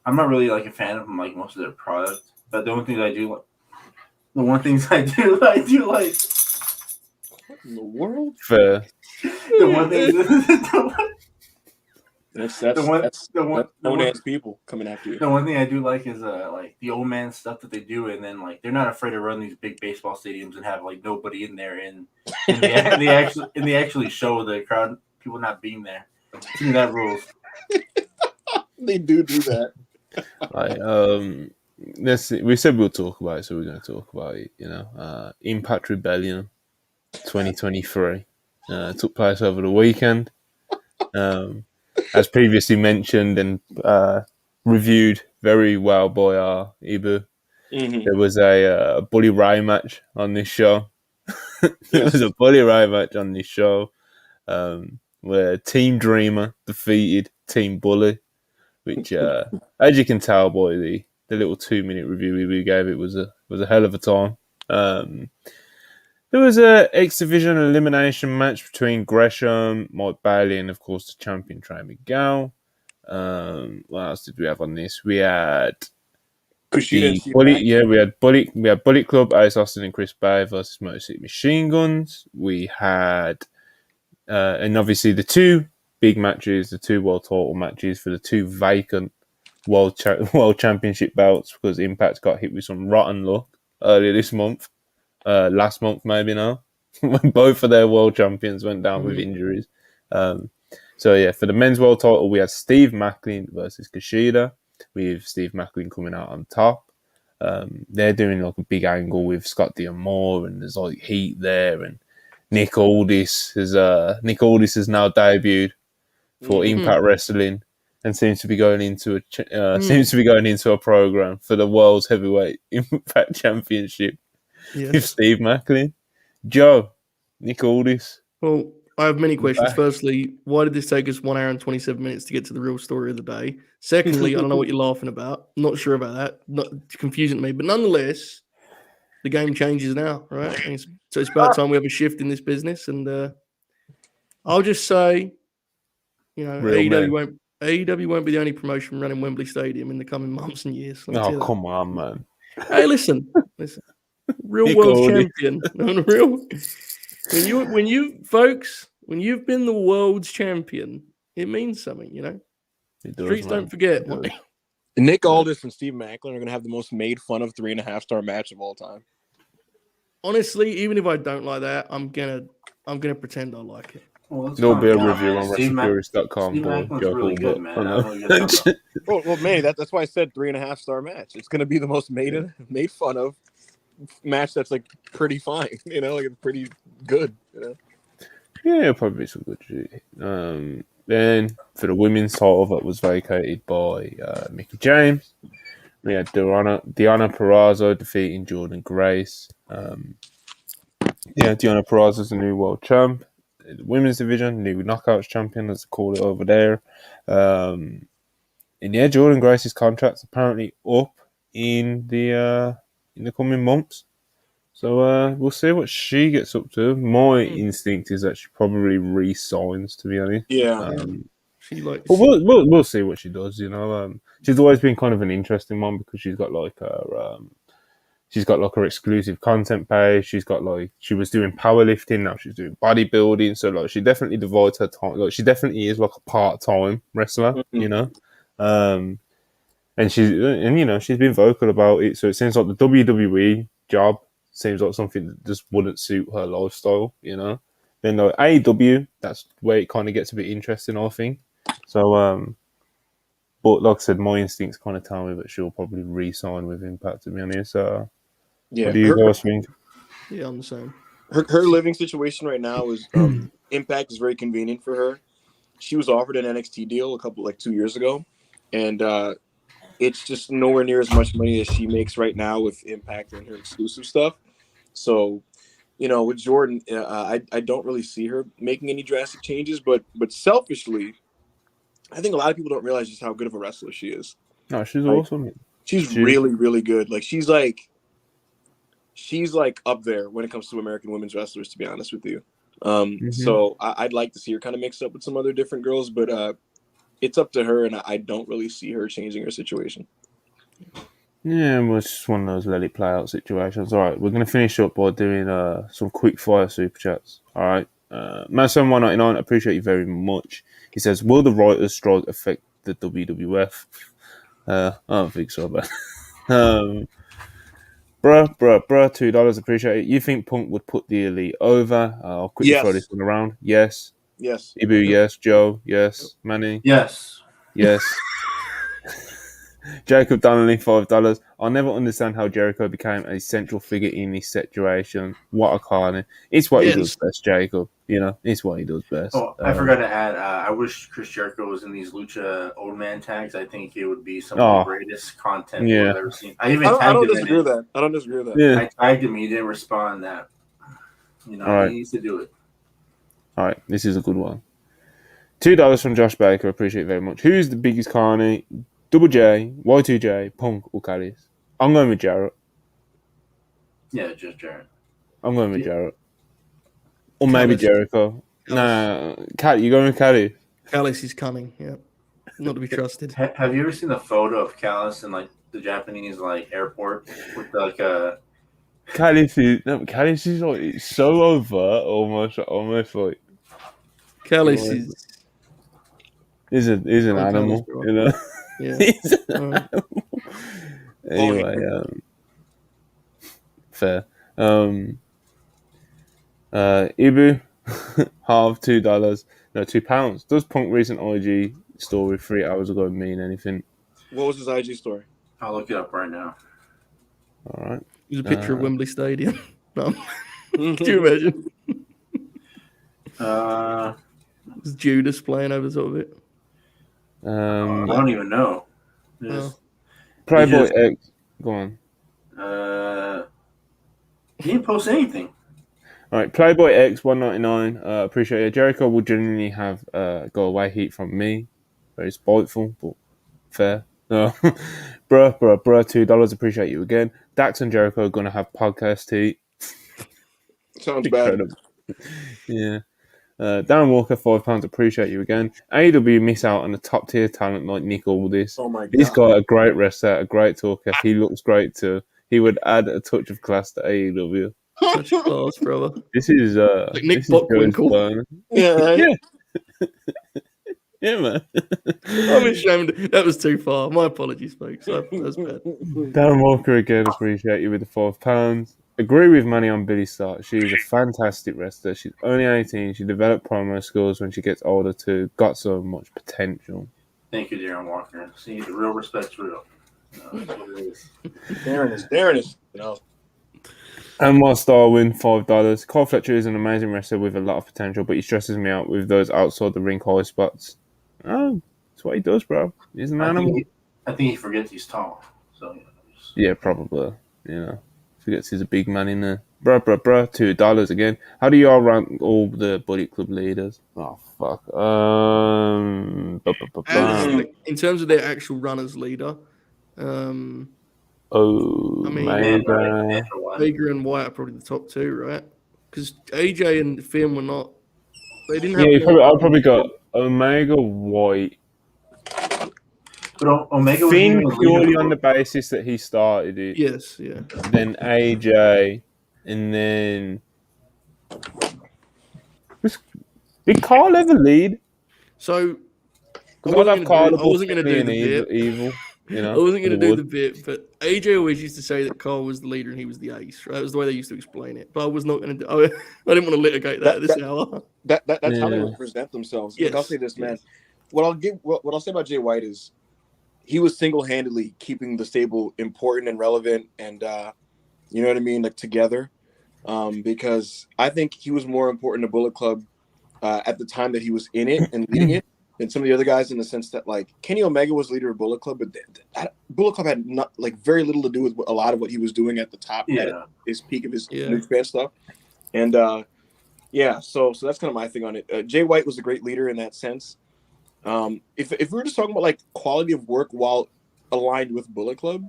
I'm not really like a fan of like most of their product, but the one thing I do like. What in the world? Fair. The one thing. That's The one, that's the one, that's the known one, as people coming after you. the one thing I do like is like the old man stuff that they do, and then like they're not afraid to run these big baseball stadiums and have like nobody in there, and they actually show the crowd people not being there. To me, that rules. They do that. Like, let's see. We said we'll talk about it, so we're going to talk about it. Impact Rebellion 2023 took place over the weekend. As previously mentioned and reviewed very well by our Ibu, there was a Bully Ray match on this show. There was a Bully Ray match on this show where Team Dreamer defeated Team Bully, which, as you can tell by the little 2-minute review we gave, it was a hell of a time. There was a X Division elimination match between Gresham, Mike Bailey, and of course the champion Trey Miguel. What else did we have on this? We had Kushida and the Steve Bullet. Mack. Yeah, we had Bullet Club, Ace Austin and Chris Bay versus Motor City Machine Guns. We had, and obviously the two big matches, the two world title matches for the two vacant world championship belts, because Impact got hit with some rotten luck earlier this month. Last month, maybe now, when both of their world champions went down with injuries. So yeah, for the men's world title, we had Steve Macklin versus Kushida, with Steve Macklin coming out on top. They're doing like a big angle with Scott D'Amore, and there's like heat there, and Nick Aldis has now debuted for Impact Wrestling, and seems to be going into a program for the World's Heavyweight Impact Championship. Yes. With Steve Macklin. Joe, Nick Aldis. Well, I have many questions. Firstly, why did this take us 1 hour and 27 minutes to get to the real story of the day? Secondly, I don't know what you're laughing about. I'm not sure about that. Not confusing to me. But nonetheless, the game changes now, right? And so it's about time we have a shift in this business. And I'll just say, AEW won't be the only promotion running Wembley Stadium in the coming months and years. Oh, come on, man. Hey, listen. Real Nick world Aldis. champion. When you've been the world's champion, it means something, It does, Streets man. don't forget. It does. Nick Aldis and Steve Macklin are going to have the most made fun of 3.5-star match of all time. Honestly, even if I don't like that, I'm gonna pretend I like it. Well, There'll be a calm down, review man. on WrestlePurists.com. Steve Macklin's really good, man. I don't know what you're talking about. Well, man, that's why I said 3.5-star match. It's going to be the most made fun of match that's like pretty fine, like it's pretty good. Yeah, probably some good shit. Then for the women's title that was vacated by Mickie James, we had Deonna Purrazzo defeating Jordan Grace. Deonna Purrazzo's the new world champ. The women's division, new knockouts champion, as they call it over there. And Jordan Grace's contract's apparently up in the coming months. So we'll see what she gets up to. My instinct is that she probably re-signs, to be honest. Yeah. But we'll see what she does. She's always been kind of an interesting one because she's got like her exclusive content page. She was doing powerlifting, now she's doing bodybuilding. So like she definitely divides her time. Like she definitely is like a part-time wrestler, and she's been vocal about it. So it seems like the WWE job seems like something that just wouldn't suit her lifestyle, Then like AEW, that's where it kind of gets a bit interesting, I think. So, but like I said, my instincts kind of tell me that she'll probably re-sign with Impact, to be honest. So, what do you guys think? Yeah, I'm the same. Her living situation right now is Impact is very convenient for her. She was offered an NXT deal 2 years ago, and it's just nowhere near as much money as she makes right now with Impact and her exclusive stuff. So, with Jordan, I don't really see her making any drastic changes, but selfishly, I think a lot of people don't realize just how good of a wrestler she is. No, she's awesome. She's really, really good. Like she's like up there when it comes to American women's wrestlers, to be honest with you. So I'd like to see her kind of mixed up with some other different girls, but it's up to her, and I don't really see her changing her situation. Yeah, well, it's just one of those let it play out situations. All right, we're going to finish up by doing some quick fire super chats. All right, Mason 199, appreciate you very much. He says, will the writers' strike affect the WWF? I don't think so, but bruh, $2, appreciate it. You think Punk would put the Elite over? I'll quickly throw this Yes. one around. Yes. Yes. Ibu, yes. Joe, yes. Manny, Yes. yes. Jacob Donnelly, $5. I'll never understand how Jericho became a central figure in this situation. What a carny. It's what he does best, Jacob. You know, it's what he does best. Oh, I forgot to add, I wish Chris Jericho was in these Lucha Old Man tags. I think it would be some of the greatest content we've ever seen. I don't disagree with that. I don't disagree with that. Yeah. I tagged him. He didn't respond that. You know, All right. he needs to do it. All right, this is a good one. $2 from Josh Baker. Appreciate it very much. Who's the biggest carny? Double J, Y2J, Punk, or Callis? I'm going with Jarrett. Yeah, just Jarrett. I'm going with Jarrett. Or maybe Jericho. Nah, Cat, you going with Callis? Callis is cunning, yeah. Not to be trusted. Have you ever seen the photo of Callis in like the Japanese like airport with like a Callis is like it's so overt, almost like Callis is an animal, Callis, you know. Yeah. He's an animal. Anyway, fair. Ibu, half $2. No, £2. Does Punk recent IG story 3 hours ago mean anything? What was his IG story? I'll look it up right now. All right. It was a picture of Wembley Stadium. No. Can you imagine? It was Judas playing over the top of it. I don't even know. Playboy X. Go on. He didn't post anything. All right, Playboy X 199. Appreciate it. Jericho will genuinely have go away heat from me. Very spiteful, but fair. No, bruh, $2. Appreciate you again. Dax and Jericho are gonna have podcast heat. Sounds bad. Yeah. Darren Walker, £5. Appreciate you again. AEW miss out on a top tier talent like Nick Aldis. Oh my god. This guy, a great wrestler, a great talker. He looks great too. He would add a touch of class to AEW. Such class, brother. This is like Nick Bockwinkel. Yeah, right? Yeah. Yeah, man. I'm ashamed. That was too far. My apologies, folks. That was bad. Darren Walker again, appreciate you with the £5. Agree with Manny on Billy Stark. She's a fantastic wrestler. She's only 18. She developed promo skills when she gets older too. Got so much potential. Thank you, Darren Walker. See, the real respect's real. Darren is. You know. And my star win, $5. Cole Fletcher is an amazing wrestler with a lot of potential, but he stresses me out with those outside the ring high spots. Oh, that's what he does, bro. He's an animal. I think he forgets he's tall. So yeah, probably. You know, forgets he's a big man in there. Bruh, $2 again. How do y'all rank all the Buddy Club leaders? Oh, fuck. In terms of their actual runners leader, Vega and White are probably the top two, right? Because AJ and Finn were not. They didn't have. I've probably got Omega, White. But Omega Finn purely on the basis that he started it. Yes, yeah. Then AJ, and then did Carl ever lead? So I wasn't going to do the bit. Evil, you know, I wasn't going to do the bit, but AJ always used to say that Carl was the leader and he was the ace. Right? That was the way they used to explain it. But I was not going to do. I didn't want to litigate that at this hour. That's how they represent themselves. Yes. Look, I'll say this, man. What I'll say about Jay White is he was single-handedly keeping the stable important and relevant, and you know what I mean, like together. Because I think he was more important to Bullet Club at the time that he was in it and leading it than some of the other guys, in the sense that like Kenny Omega was leader of Bullet Club, but Bullet Club had not like very little to do with a lot of what he was doing at the top, at his peak of his New Japan stuff, and so that's kind of my thing on it. Jay White was a great leader in that sense. If we were just talking about like quality of work while aligned with Bullet Club,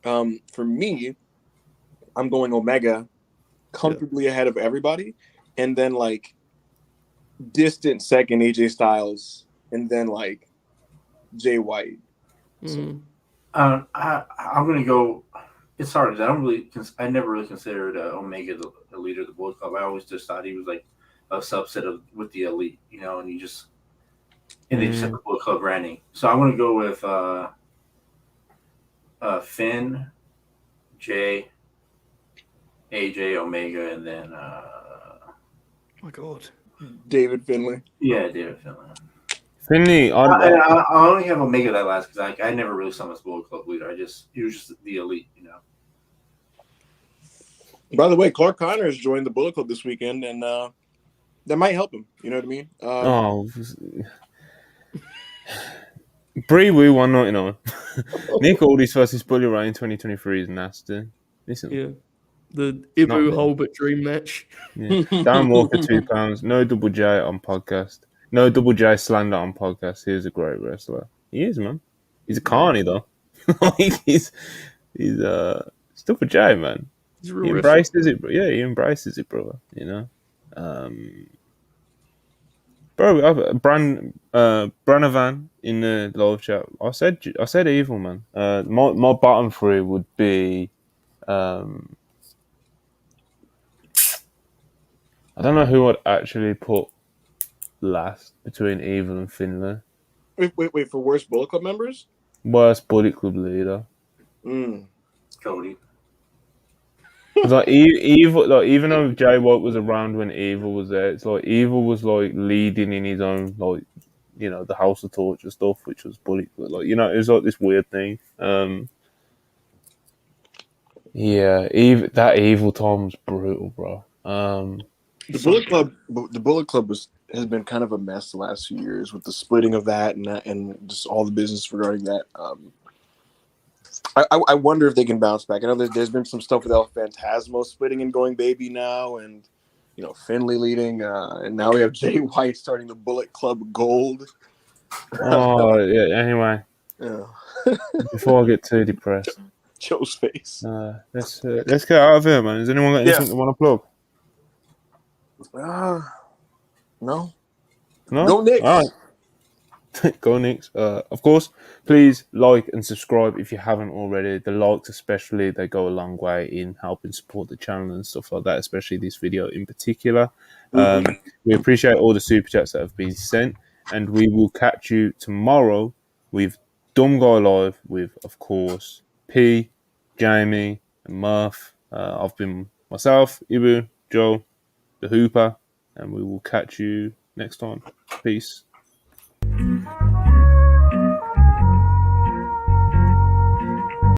for me, I'm going Omega comfortably ahead of everybody, and then like distant second AJ Styles, and then like Jay White. Mm-hmm. I'm gonna go. It's hard. I never really considered Omega the leader of the Bullet Club. I always just thought he was like subset of with the elite, you know, and they just have the Bullet Club branding. So I'm gonna go with Finn, Jay, AJ, Omega, and then Oh my God. David Finlay. yeah, David Finlay. Finley, I only have Omega that last because I never really saw him as Bullet Club leader. He was just the elite, you know. By the way, Clark Connors joined the Bullet Club this weekend, and that might help him. You know what I mean? Bree Woo 199. Nick Aldis versus Bully Ray in 2023 is nasty. Listen, Yeah. The Not Ibu me. Holbert dream match. yeah. Dan Walker £2. No Double J on podcast. No Double J slander on podcast. He's a great wrestler. He is, man. He's a carny though. he's Double J, man. He's a He real wrestler. embraces it, bro. Yeah, he embraces it, brother. You know, bro. Branavan in the live chat. I said evil, man. My bottom three would be, I don't know who I'd actually put last between evil and Finlay. Wait for worst Bullet Club members? Worst Bullet Club leader. Cody. Like evil, like even though Jay White was around when Evil was there, it's like Evil was like leading in his own, like, you know, the House of Torture stuff, which was Bullet Club. Like, you know, it was like this weird thing. Yeah, that Evil time was brutal, bro. The Bullet Club has been kind of a mess the last few years with the splitting of that and just all the business regarding that. I wonder if they can bounce back. I know there's been some stuff with El Phantasmo splitting and going baby now, and you know, Finlay leading, and now we have Jay White starting the Bullet Club Gold. Oh yeah. Anyway, Yeah. before I get too depressed, Joe's face. let's get out of here, man. Has anyone got anything they want to plug? No. No. Go Knicks. All right. Go Knicks. Of course, please like and subscribe if you haven't already. The likes especially, they go a long way in helping support the channel and stuff like that, especially this video in particular. We appreciate all the super chats that have been sent, and we will catch you tomorrow with Dumb Guy Live with, of course, P, Jamie, and Murph. I've been myself, Ibu, Joe, the Hooper, and we will catch you next time. Peace.